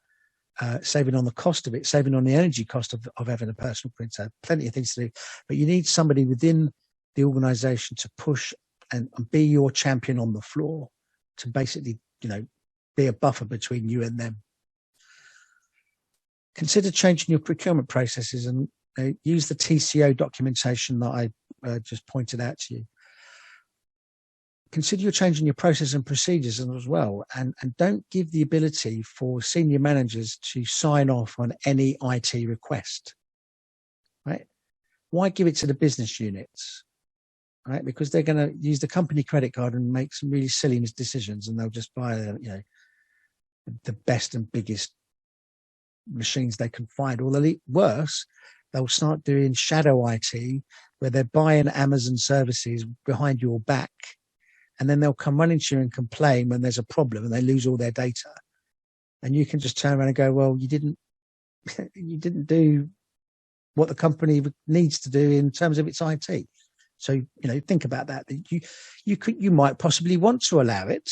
saving on the cost of it, saving on the energy cost of having a personal printer, plenty of things to do. But you need somebody within the organization to push and be your champion on the floor, to basically, be a buffer between you and them. Consider changing your procurement processes and use the TCO documentation that I just pointed out to you. Consider your changing your process and procedures as well, and don't give the ability for senior managers to sign off on any IT request, right? Why give it to the business units, right? Because they're going to use the company credit card and make some really silly decisions, and they'll just buy, the best and biggest machines they can find. Or worse, they'll start doing shadow IT, where they're buying Amazon services behind your back, and then they'll come running to you and complain when there's a problem and they lose all their data. And you can just turn around and go, well, you didn't do what the company needs to do in terms of its IT. So, think about that. You might possibly want to allow it,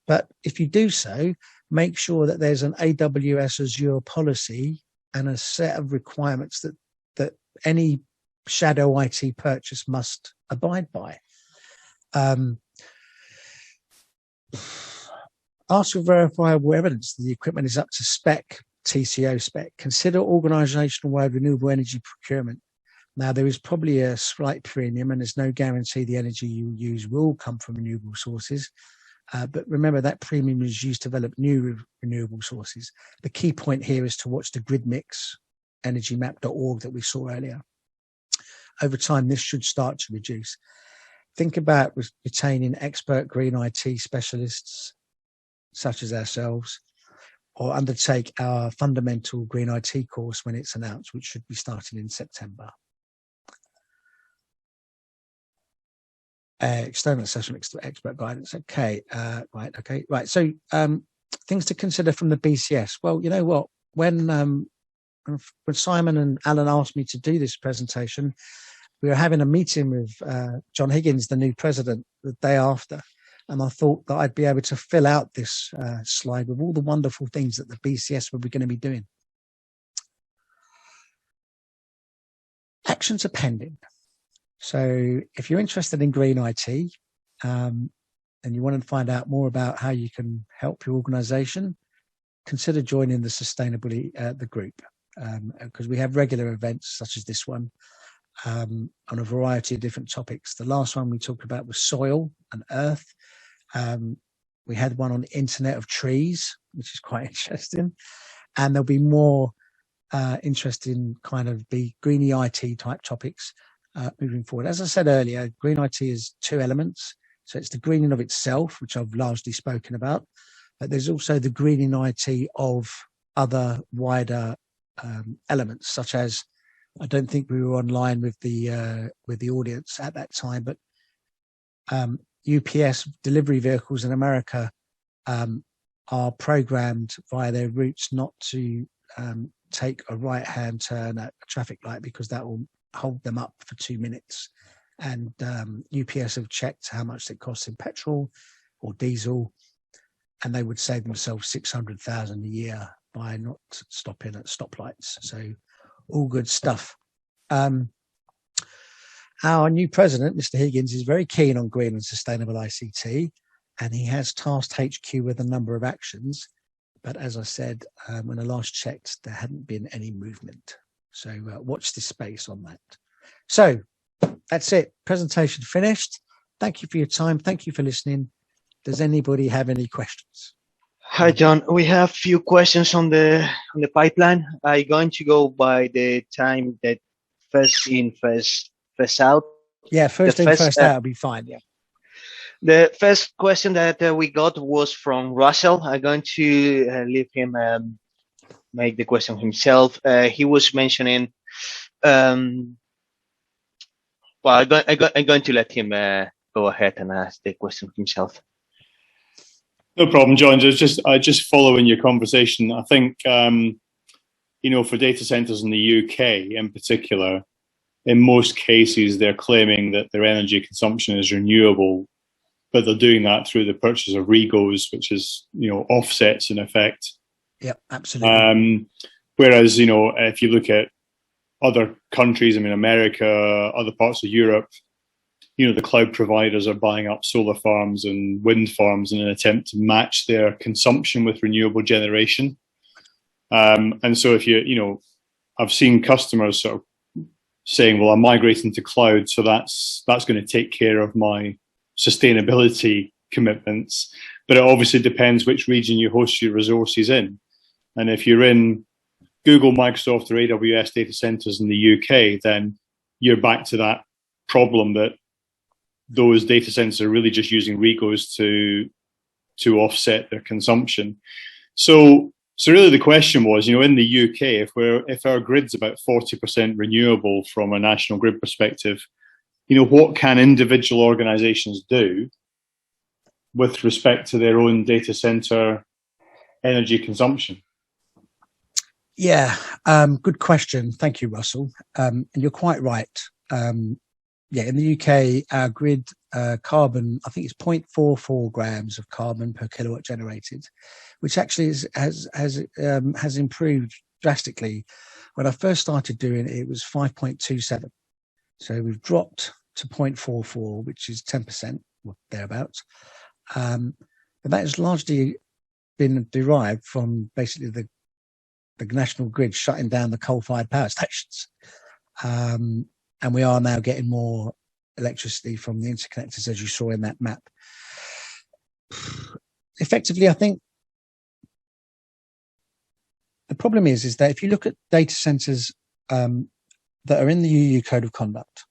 but if you do so, make sure that there's an AWS Azure policy and a set of requirements that any shadow IT purchase must abide by. Ask for verifiable evidence that the equipment is up to spec, TCO spec. Consider organisational-wide renewable energy procurement. Now, there is probably a slight premium, and there's no guarantee the energy you use will come from renewable sources. But remember, that premium is used to develop new renewable sources. The key point here is to watch the grid mix, energymap.org, that we saw earlier. Over time, this should start to reduce. Think about retaining expert green IT specialists, such as ourselves, or undertake our fundamental green IT course when it's announced, which should be starting in September. External assessment, expert guidance. Okay, right. So things to consider from the BCS. Well, you know what? When Simon and Alan asked me to do this presentation, we were having a meeting with John Higgins, the new president, the day after. And I thought that I'd be able to fill out this slide with all the wonderful things that the BCS were going to be doing. Actions are pending. So if you're interested in green IT and you want to find out more about how you can help your organization, consider joining the sustainability, the group, because we have regular events such as this one on a variety of different topics. The last one we talked about was soil and earth. We had one on the Internet of Trees, which is quite interesting. And there'll be more interesting kind of the green IT type topics moving forward. As I said earlier, green IT is two elements. So it's the greening of itself, which I've largely spoken about, but there's also the greening IT of other wider elements, such as, I don't think we were online with the audience at that time, but UPS delivery vehicles in America are programmed via their routes not to take a right-hand turn at a traffic light, because that will hold them up for 2 minutes. And UPS have checked how much it costs in petrol or diesel, and they would save themselves $600,000 a year by not stopping at stoplights. So all good stuff. Our new president, Mr. Higgins, is very keen on green and sustainable ICT, and he has tasked HQ with a number of actions. But as I said, when I last checked, there hadn't been any movement. So watch this space on that. So that's it. Presentation finished. Thank you for your time. Thank you for listening. Does anybody have any questions? Hi, John. We have a few questions on the pipeline. I'm going to go by the time that first in, first out. Yeah, first in, first out will be fine. Yeah. The first question that we got was from Russell. I'm going to leave him make the question himself. He was mentioning. Well, I'm going to let him go ahead and ask the question himself. No problem, John. Just following your conversation, I think for data centers in the UK in particular, in most cases they're claiming that their energy consumption is renewable, but they're doing that through the purchase of REGOs, which is offsets in effect. Yeah, absolutely. Whereas if you look at other countries, I mean America, other parts of Europe, the cloud providers are buying up solar farms and wind farms in an attempt to match their consumption with renewable generation. And so if I've seen customers sort of saying, well, I'm migrating to cloud, so that's going to take care of my sustainability commitments. But it obviously depends which region you host your resources in. And if you're in Google, Microsoft, or AWS data centers in the UK, then you're back to that problem that those data centers are really just using regos to offset their consumption. So really the question was, in the UK, if our grid's about 40% renewable from a national grid perspective, what can individual organizations do with respect to their own data center energy consumption? Yeah, good question. Thank you, Russell. And you're quite right. Yeah, in the UK, our grid carbon, I think it's 0.44 grams of carbon per kilowatt generated, which actually has improved drastically. When I first started doing it, it was 5.27. So we've dropped to 0.44, which is 10%, or thereabouts. But that has largely been derived from basically the national grid shutting down the coal-fired power stations. And we are now getting more electricity from the interconnectors, as you saw in that map. Effectively, I think the problem is that if you look at data centers that are in the EU Code of Conduct,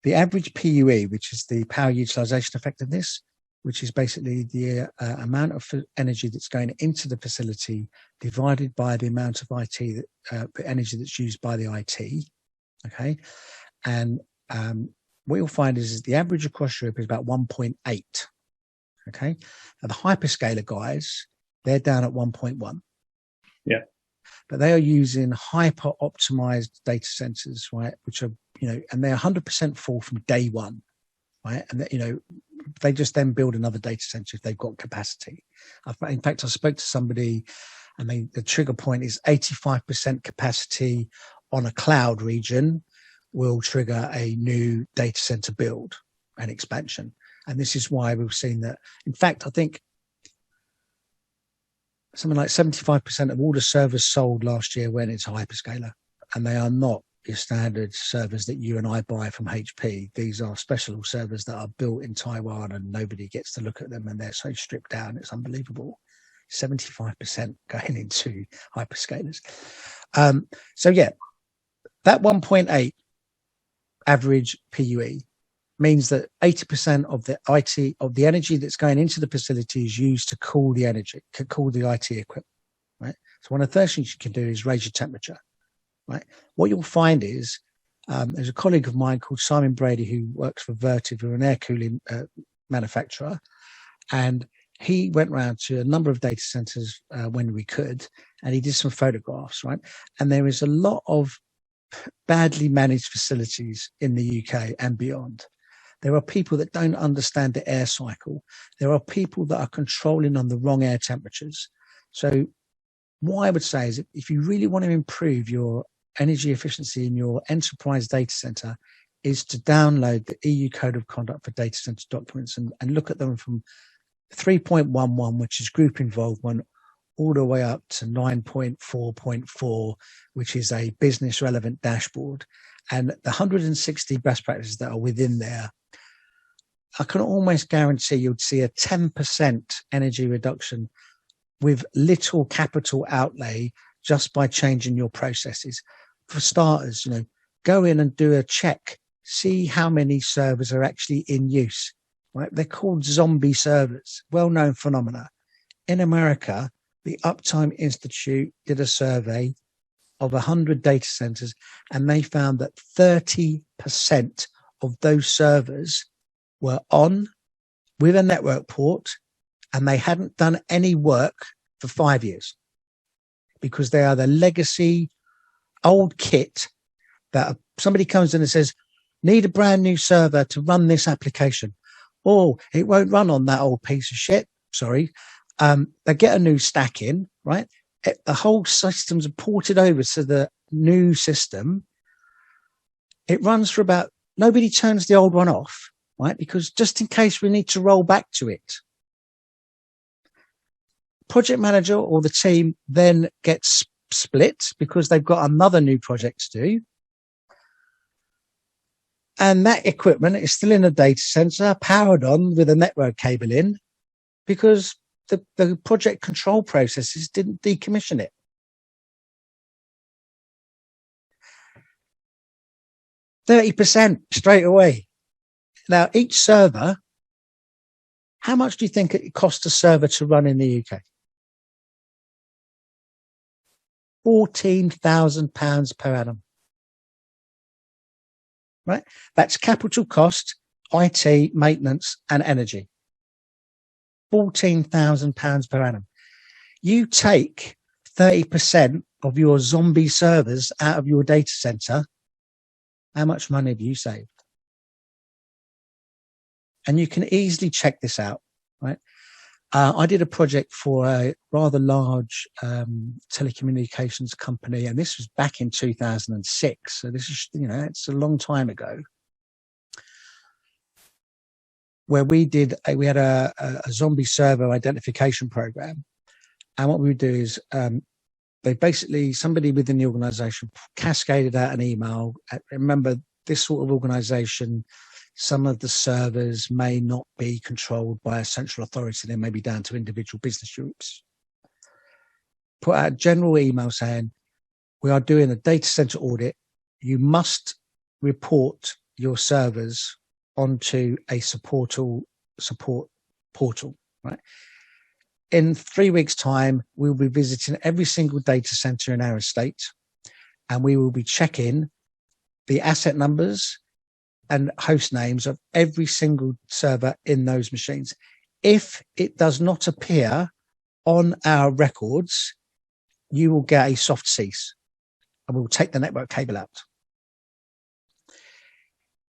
the average PUE, which is the power utilization effectiveness, which is basically the amount of energy that's going into the facility divided by the amount of IT, energy that's used by the IT. Okay. And what you'll find is the average across Europe is about 1.8. Okay. Now the hyperscaler guys, they're down at 1.1. Yeah. But they are using hyper optimized data centers, right? Which are, and they're 100% full from day one, right? And they just then build another data center if they've got capacity. In fact, I spoke to somebody and the trigger point is 85% capacity on a cloud region will trigger a new data center build and expansion. And this is why we've seen that. In fact, I think something like 75% of all the servers sold last year went into hyperscaler, and they are not your standard servers that you and I buy from HP. These are special servers that are built in Taiwan and nobody gets to look at them, and they're so stripped down. It's unbelievable. 75% going into hyperscalers. So yeah, that 1.8 average PUE means that 80% of the energy that's going into the facility is used to cool the IT equipment, right? So one of the first things you can do is raise your temperature, right? What you'll find is there's a colleague of mine called Simon Brady who works for Vertiv, who are an air cooling manufacturer, and he went around to a number of data centers when we could, and he did some photographs, right? And there is a lot of badly managed facilities in the UK and beyond. There are people that don't understand the air cycle. There are people that are controlling on the wrong air temperatures. So what I would say is if you really want to improve your energy efficiency in your enterprise data center is to download the EU Code of Conduct for data center documents and look at them from 3.11, which is group involvement, all the way up to 9.4.4, which is a business relevant dashboard. And the 160 best practices that are within there, I can almost guarantee you'd see a 10% energy reduction with little capital outlay just by changing your processes. For starters, go in and do a check, see how many servers are actually in use, right? They're called zombie servers, well-known phenomena. In America, the Uptime Institute did a survey of 100 data centers, and they found that 30% of those servers were on with a network port, and they hadn't done any work for 5 years because they are the legacy old kit that somebody comes in and says, need a brand new server to run this application. Oh, it won't run on that old piece of shit. Sorry. They get a new stack in, right? The whole system's ported over to the new system. It runs for about, nobody turns the old one off, right? Because just in case we need to roll back to it. Project manager or the team then gets split because they've got another new project to do. And that equipment is still in a data center, powered on with a network cable in, because the project control processes didn't decommission it. %30 straight away. Now, each server, how much do you think it costs a server to run in the UK? £14,000 per annum. Right? That's capital cost, IT, maintenance, and energy. £14,000 per annum. You take 30% of your zombie servers out of your data center, how much money have you saved? And you can easily check this out, right? I did a project for a rather large telecommunications company, and this was back in 2006. So this is, it's a long time ago. Where we had a zombie server identification program, and what we would do is they basically, somebody within the organization cascaded out an email. Remember, this sort of organization, some of the servers may not be controlled by a central authority. They may be down to individual business groups. Put out a general email saying, we are doing a data center audit. You must report your servers onto a support portal, right? In 3 weeks' time, we'll be visiting every single data center in our estate, and we will be checking the asset numbers and host names of every single server in those machines. If it does not appear on our records, you will get a soft cease, and we'll take the network cable out.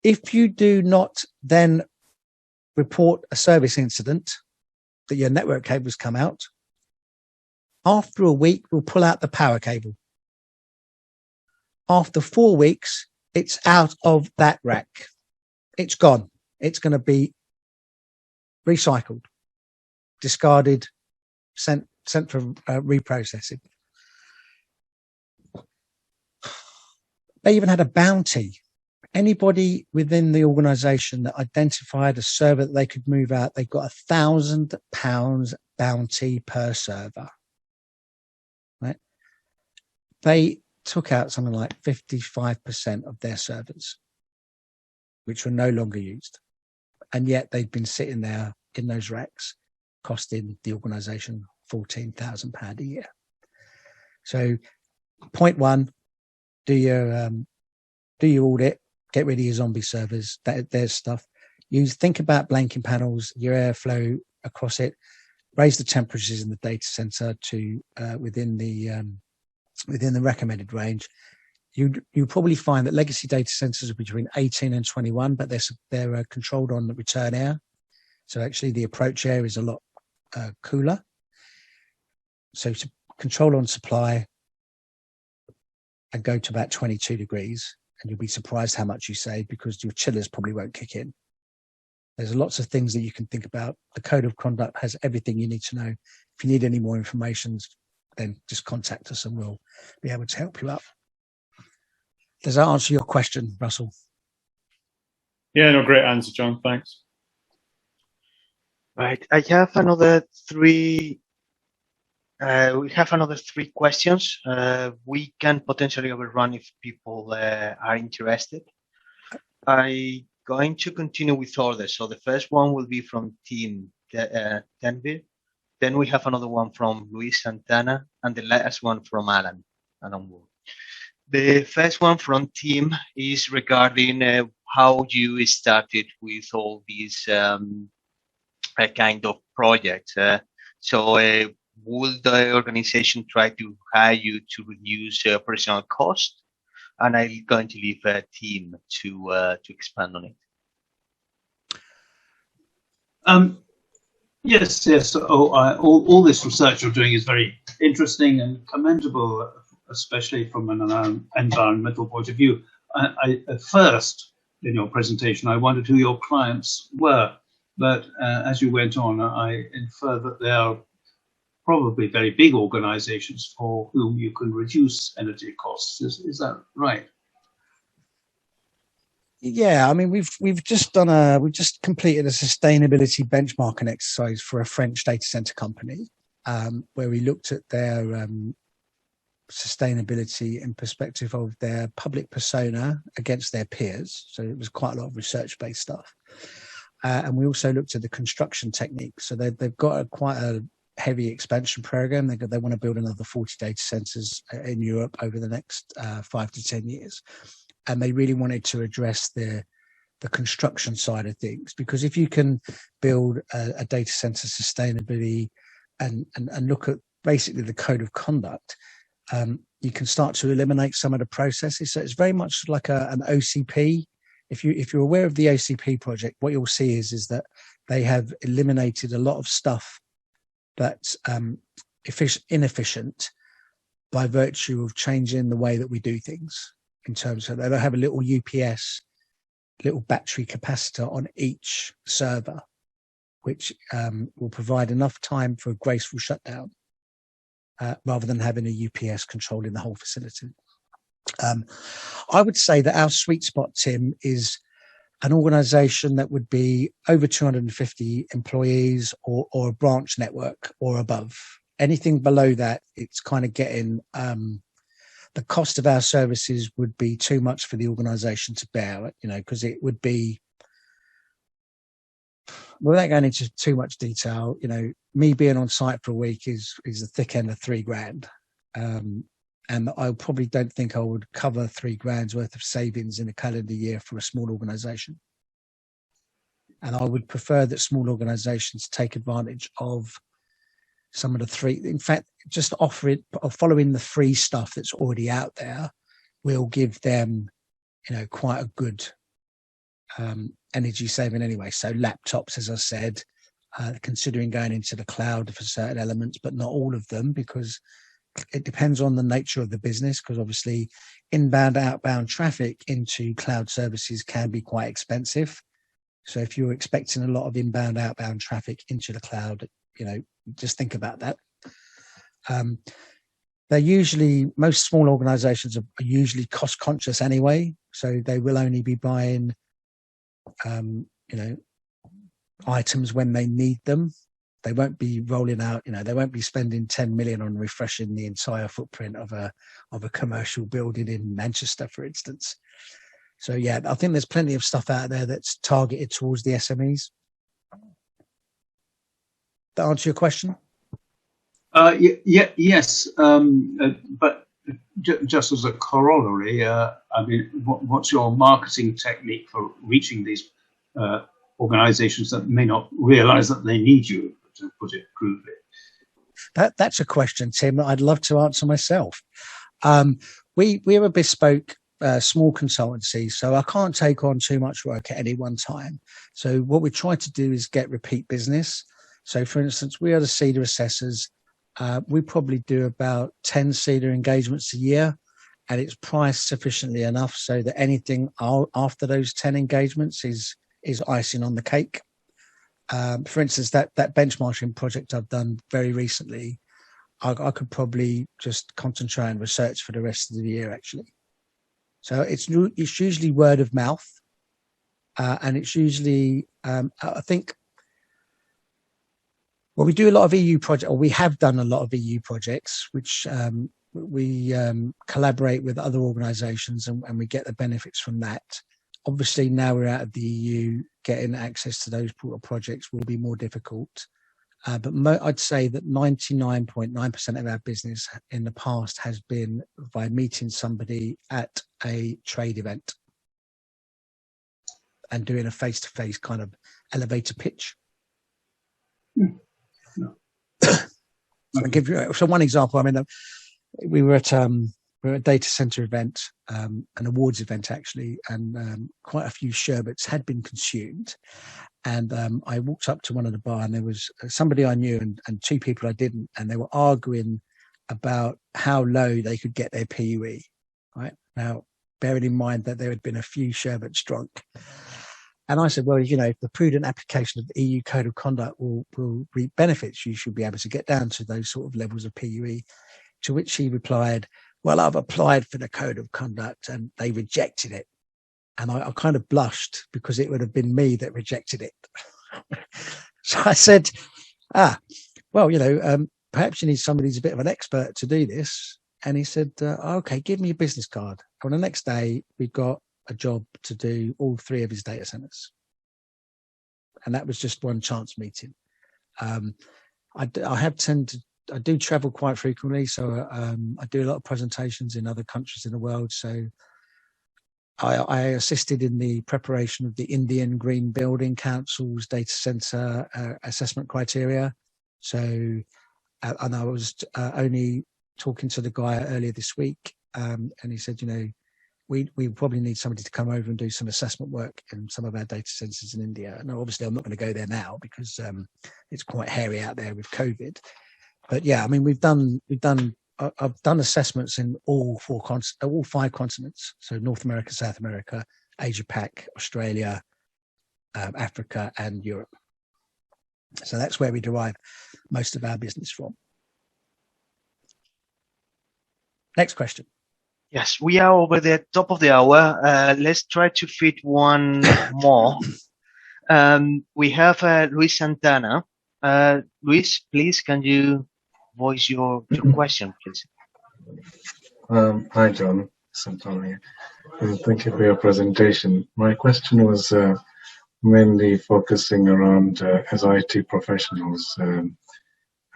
If you do not then report a service incident, that your network cables come out, after a week, we'll pull out the power cable. After 4 weeks, it's out of that rack. It's gone. It's going to be recycled, discarded, sent for reprocessing. They even had a bounty. Anybody within the organization that identified a server that they could move out, they got £1,000 bounty per server. Right? They took out something like 55% of their servers, which were no longer used. And yet they'd been sitting there in those racks, costing the organization £14,000 a year. So point one, do your audit. Get rid of your zombie servers. There's stuff. You think about blanking panels, your airflow across it, raise the temperatures in the data center to within the recommended range. You probably find that legacy data centers are between 18 and 21, but they're controlled on the return air. So actually the approach air is a lot cooler. So to control on supply and go to about 22 degrees. And you'll be surprised how much you save, because your chillers probably won't kick in. There's lots of things that you can think about. The code of conduct has everything you need to know. If you need any more information, then just contact us and we'll be able to help you out. Does that answer your question, Russell? Yeah, no, great answer, John. Thanks. Right. I have another three. We have another 3 questions. We can potentially overrun if people are interested. I'm going to continue with order. So the first one will be from Tim Tenville. Then we have another one from Luis Santana, and the last one from Alan Wood. The first one from Tim is regarding how you started with all these kind of projects. Will the organization try to hire you to reduce personal cost? And I'm going to leave a team to expand on it. Yes. All this research you're doing is very interesting and commendable, especially from an environmental point of view. At first, in your presentation, I wondered who your clients were, but as you went on, I infer that they are probably very big organizations for whom you can reduce energy costs. Is that right? Yeah, I mean, we've just completed a sustainability benchmarking exercise for a French data center company, where we looked at their sustainability in perspective of their public persona against their peers. So it was quite a lot of research-based stuff, and we also looked at the construction techniques. So they've got quite a heavy expansion program. They want to build another 40 data centers in Europe over the next 5 to 10 years. And they really wanted to address the construction side of things, because if you can build a data center sustainably and look at basically the code of conduct, you can start to eliminate some of the processes. So it's very much like an OCP. If you're aware of the OCP project, what you'll see is that they have eliminated a lot of stuff that's inefficient by virtue of changing the way that we do things. In terms of, they don't have a little UPS, little battery capacitor on each server, which will provide enough time for a graceful shutdown, rather than having a UPS controlling the whole facility. I would say that our sweet spot, Tim, is an organization that would be over 250 employees or a branch network or above. Anything below that, it's kind of getting... the cost of our services would be too much for the organization to bear, because it would be, without going into too much detail, me being on site for a week is the thick end of $3,000. And I probably don't think I would cover $3,000 worth of savings in a calendar year for a small organization. And I would prefer that small organizations take advantage of some of the three. In fact, just offer it, or following the free stuff that's already out there, will give them, quite a good energy saving anyway. So laptops, as I said, considering going into the cloud for certain elements, but not all of them, because it depends on the nature of the business, because obviously inbound, outbound traffic into cloud services can be quite expensive. So if you're expecting a lot of inbound, outbound traffic into the cloud, just think about that. They're usually, most small organizations are usually cost conscious anyway. So they will only be buying, items when they need them. They won't be rolling out, they won't be spending 10 million on refreshing the entire footprint of a commercial building in Manchester, for instance. So yeah, I think there's plenty of stuff out there that's targeted towards the SMEs. That answer your question? Yes. But just as a corollary, what's your marketing technique for reaching these organizations that may not realize that they need you, to put it crudely? That's a question, Tim, that I'd love to answer myself. We're a bespoke small consultancy, so I can't take on too much work at any one time. So what we try to do is get repeat business. So for instance, we are the CEDA assessors. We probably do about 10 CEDA engagements a year, and it's priced sufficiently enough so that anything after those 10 engagements is icing on the cake. For instance, that benchmarking project I've done very recently, I could probably just concentrate on research for the rest of the year, actually. So it's usually word of mouth, and it's usually, I think, well, we do a lot of EU projects, or we have done a lot of EU projects, which we collaborate with other organisations, and we get the benefits from that. Obviously, now we're out of the EU, getting access to those projects will be more difficult. But I'd say that 99.9% of our business in the past has been by meeting somebody at a trade event and doing a face-to-face kind of elevator pitch. I'll give you one example. We were at a data center event, an awards event actually, and quite a few sherbets had been consumed. And I walked up to one of the bar, and there was somebody I knew and two people I didn't, and they were arguing about how low they could get their PUE. Right now, bearing in mind that there had been a few sherbets drunk. And I said, well, if the prudent application of the EU Code of Conduct will reap benefits, you should be able to get down to those sort of levels of PUE. To which he replied, well, I've applied for the Code of Conduct and they rejected it. And I kind of blushed because it would have been me that rejected it. So I said, well, perhaps you need somebody who's a bit of an expert to do this. And he said, okay, give me a business card. And the next day, we got a job to do all 3 of his data centers. And that was just one chance meeting. I do travel quite frequently. So I do a lot of presentations in other countries in the world. So I assisted in the preparation of the Indian Green Building Council's data center assessment criteria. So, and I was only talking to the guy earlier this week, and he said, we probably need somebody to come over and do some assessment work in some of our data centers in India. No, obviously I'm not going to go there now because it's quite hairy out there with COVID. But yeah, I mean, I've done assessments in all 5 continents. So North America, South America, Asia Pac, Australia, Africa, and Europe. So that's where we derive most of our business from. Next question. Yes, we are over the top of the hour. Let's try to fit one more. We have Luis Santana. Luis, please, can you voice your question, please? Hi, John. Santana. Thank you for your presentation. My question was mainly focusing around, as IT professionals,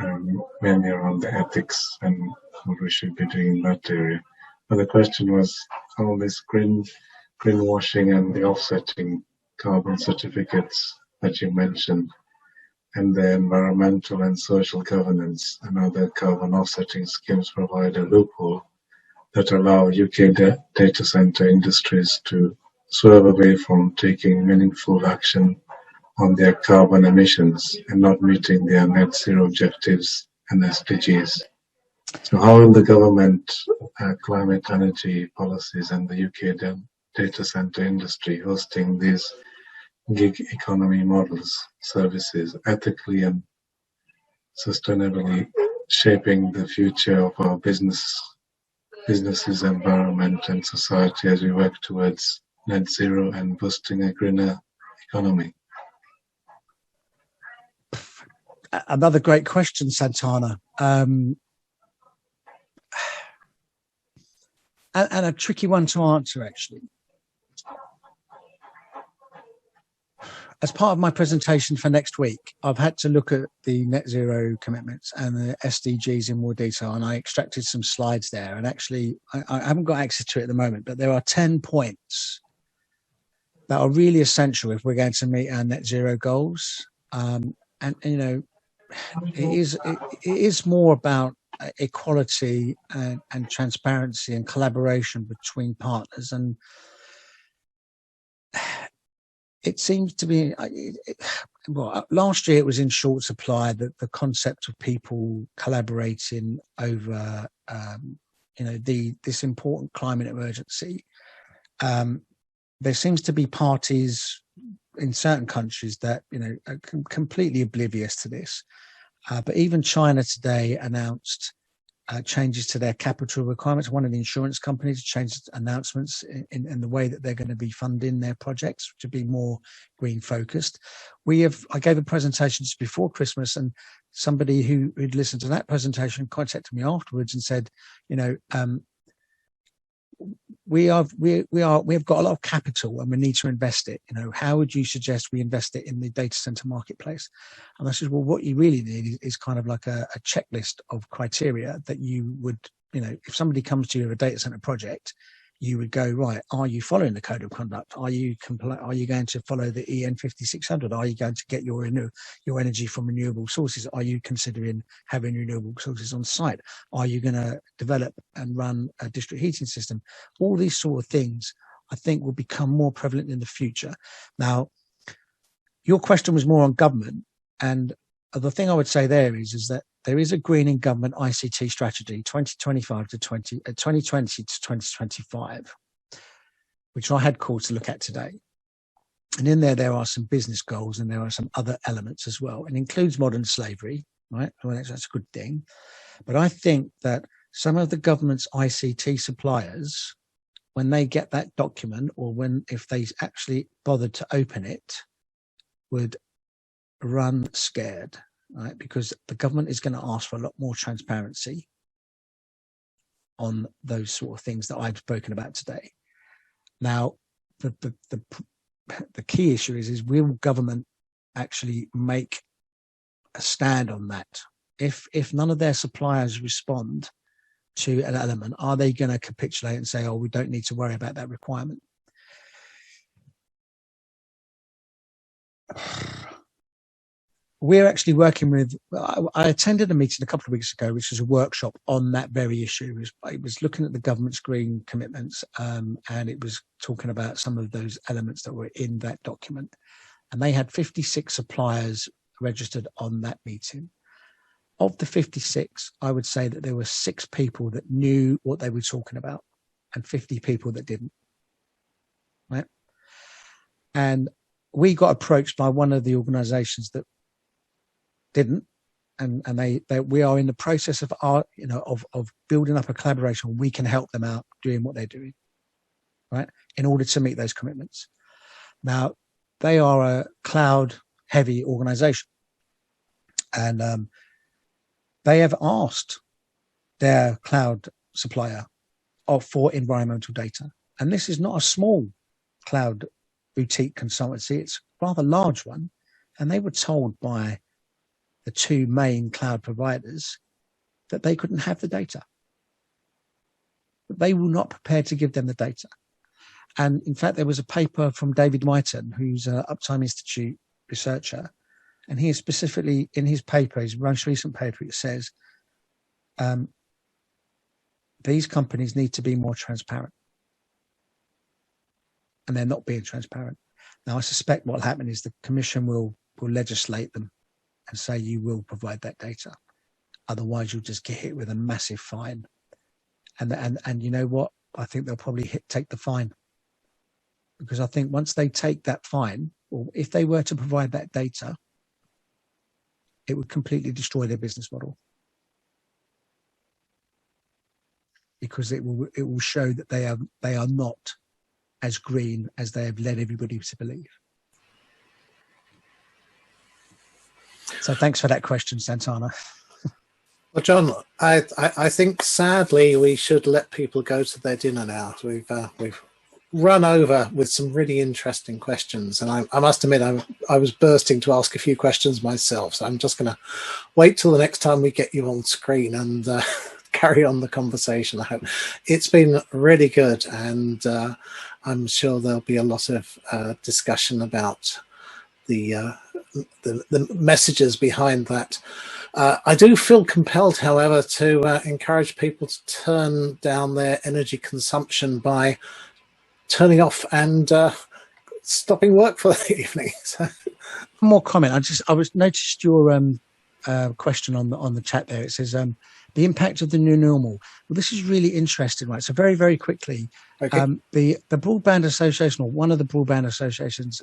mainly around the ethics and what we should be doing in that area. But the question was all this greenwashing and the offsetting carbon certificates that you mentioned, and the environmental and social governance and other carbon offsetting schemes provide a loophole that allow UK data center industries to swerve away from taking meaningful action on their carbon emissions and not meeting their net zero objectives and SDGs. So how will the government, climate energy policies and the UK data center industry hosting these gig economy models, services, ethically and sustainably shaping the future of our businesses, environment and society as we work towards net zero and boosting a greener economy? Another great question, Santana. And a tricky one to answer, actually. As part of my presentation for next week, I've had to look at the net zero commitments and the SDGs in more detail, and I extracted some slides there. And actually, I haven't got access to it at the moment, but there are 10 points that are really essential if we're going to meet our net zero goals. And it is more about equality and transparency and collaboration between partners. And it seems to be, well, last year it was in short supply, that the concept of people collaborating over, this important climate emergency. There seems to be parties in certain countries that, are completely oblivious to this. But even China today announced changes to their capital requirements. One of the insurance companies changed announcements in the way that they're going to be funding their projects to be more green focused. I gave a presentation just before Christmas, and somebody who'd listened to that presentation contacted me afterwards and said, we have got a lot of capital and we need to invest it. How would you suggest we invest it in the data center marketplace? And I said, well, what you really need is kind of like a checklist of criteria that you would, if somebody comes to you with a data center project, you would go, right, are you following the code of conduct? Are you going to follow the EN 5600? Are you going to get your energy from renewable sources? Are you considering having renewable sources on site? Are you going to develop and run a district heating system? All these sort of things, I think, will become more prevalent in the future. Now, your question was more on government, and the thing I would say there is that there is a green in government ICT strategy 2020 to 2025, which I had called to look at today. And in there are some business goals and there are some other elements as well. It includes modern slavery, right? Well, that's a good thing. But I think that some of the government's ICT suppliers when they get that document, or if they actually bothered to open it, would run scared, right? Because the government is going to ask for a lot more transparency on those sort of things that I've spoken about today. Now, the key issue is will government actually make a stand on that? If none of their suppliers respond to an element, are they going to capitulate and say, oh, we don't need to worry about that requirement? We're actually working with, I attended a meeting a couple of weeks ago, which was a workshop on that very issue. It was looking at the government's green commitments, and it was talking about some of those elements that were in that document. And they had 56 suppliers registered on that meeting. Of the 56, I would say that there were 6 people that knew what they were talking about and 50 people that didn't, right? And we got approached by one of the organizations that didn't, and we are in the process of of building up a collaboration. We can help them out doing what they're doing, right, in order to meet those commitments. Now, they are a cloud heavy organization, and they have asked their cloud supplier for environmental data. And this is not a small cloud boutique consultancy, it's a rather large one. And they were told by the 2 main cloud providers that they couldn't have the data. But they were not prepared to give them the data. And in fact, there was a paper from David Myton, who's an Uptime Institute researcher, and he is specifically in his paper, his most recent paper, it says these companies need to be more transparent. And they're not being transparent. Now, I suspect what will happen is the Commission will legislate them and say you will provide that data. Otherwise, you'll just get hit with a massive fine. And you know what? I think they'll probably take the fine. Because I think once they take that fine, or if they were to provide that data, it would completely destroy their business model. Because it will show that they are not as green as they have led everybody to believe. So thanks for that question, Santana. Well, John, I think sadly we should let people go to their dinner now. We've run over with some really interesting questions, and I must admit I was bursting to ask a few questions myself. So I'm just going to wait till the next time we get you on screen and carry on the conversation. I hope it's been really good, and I'm sure there'll be a lot of discussion about the messages behind that. I do feel compelled, however, to encourage people to turn down their energy consumption by turning off and stopping work for the evening. So. One more comment. I noticed your question on the chat there. It says the impact of the new normal. Well, this is really interesting, right? So very, very quickly, okay. The Broadband Association, or one of the broadband associations,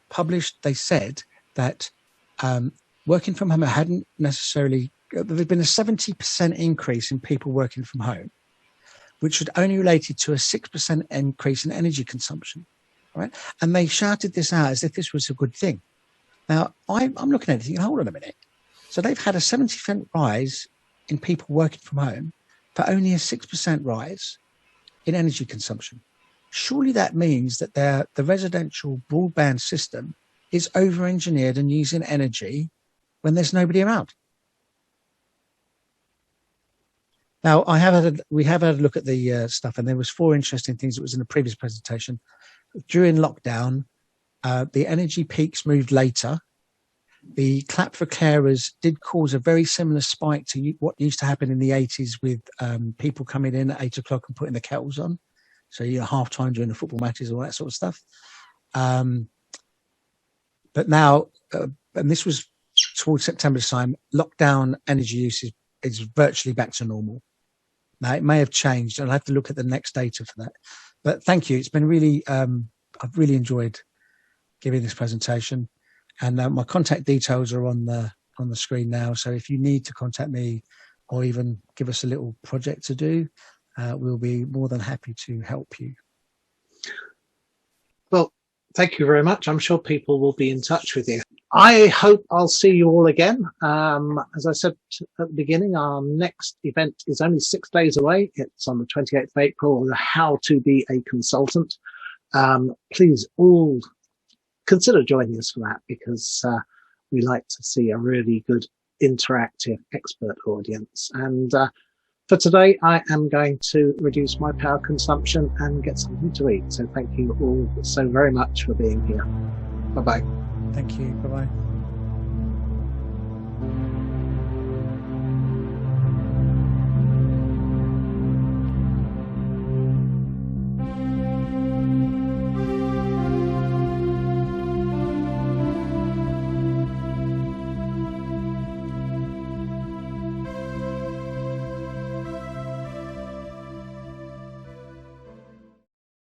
published. They said that working from home hadn't necessarily. There's been a 70% increase in people working from home, which had only related to a 6% increase in energy consumption, right? And they shouted this out as if this was a good thing. Now, I'm looking at it thinking, hold on a minute. So they've had a 70% rise in people working from home for only a 6% rise in energy consumption. Surely that means that the residential broadband system is over-engineered and using energy when there's nobody around. Now, we have had a look at the stuff, and there was 4 interesting things that was in the previous presentation. During lockdown, the energy peaks moved later. The clap for carers did cause a very similar spike to what used to happen in the 80s with people coming in at 8 o'clock and putting the kettles on. So, half time during the football matches, all that sort of stuff. But now, and this was towards September time, lockdown energy use is virtually back to normal. Now, it may have changed. I'll have to look at the next data for that. But thank you. It's been really, I've really enjoyed giving this presentation. And my contact details are on the screen now. So if you need to contact me or even give us a little project to do, we'll be more than happy to help you. Thank you very much. I'm sure people will be in touch with you. I hope I'll see you all again. As I said at the beginning, our next event is only 6 days away. It's on the 28th of April, How to Be a Consultant. Please all consider joining us for that, because we like to see a really good interactive expert audience. And for today, I am going to reduce my power consumption and get something to eat. So thank you all so very much for being here. Bye-bye. Thank you. Bye-bye.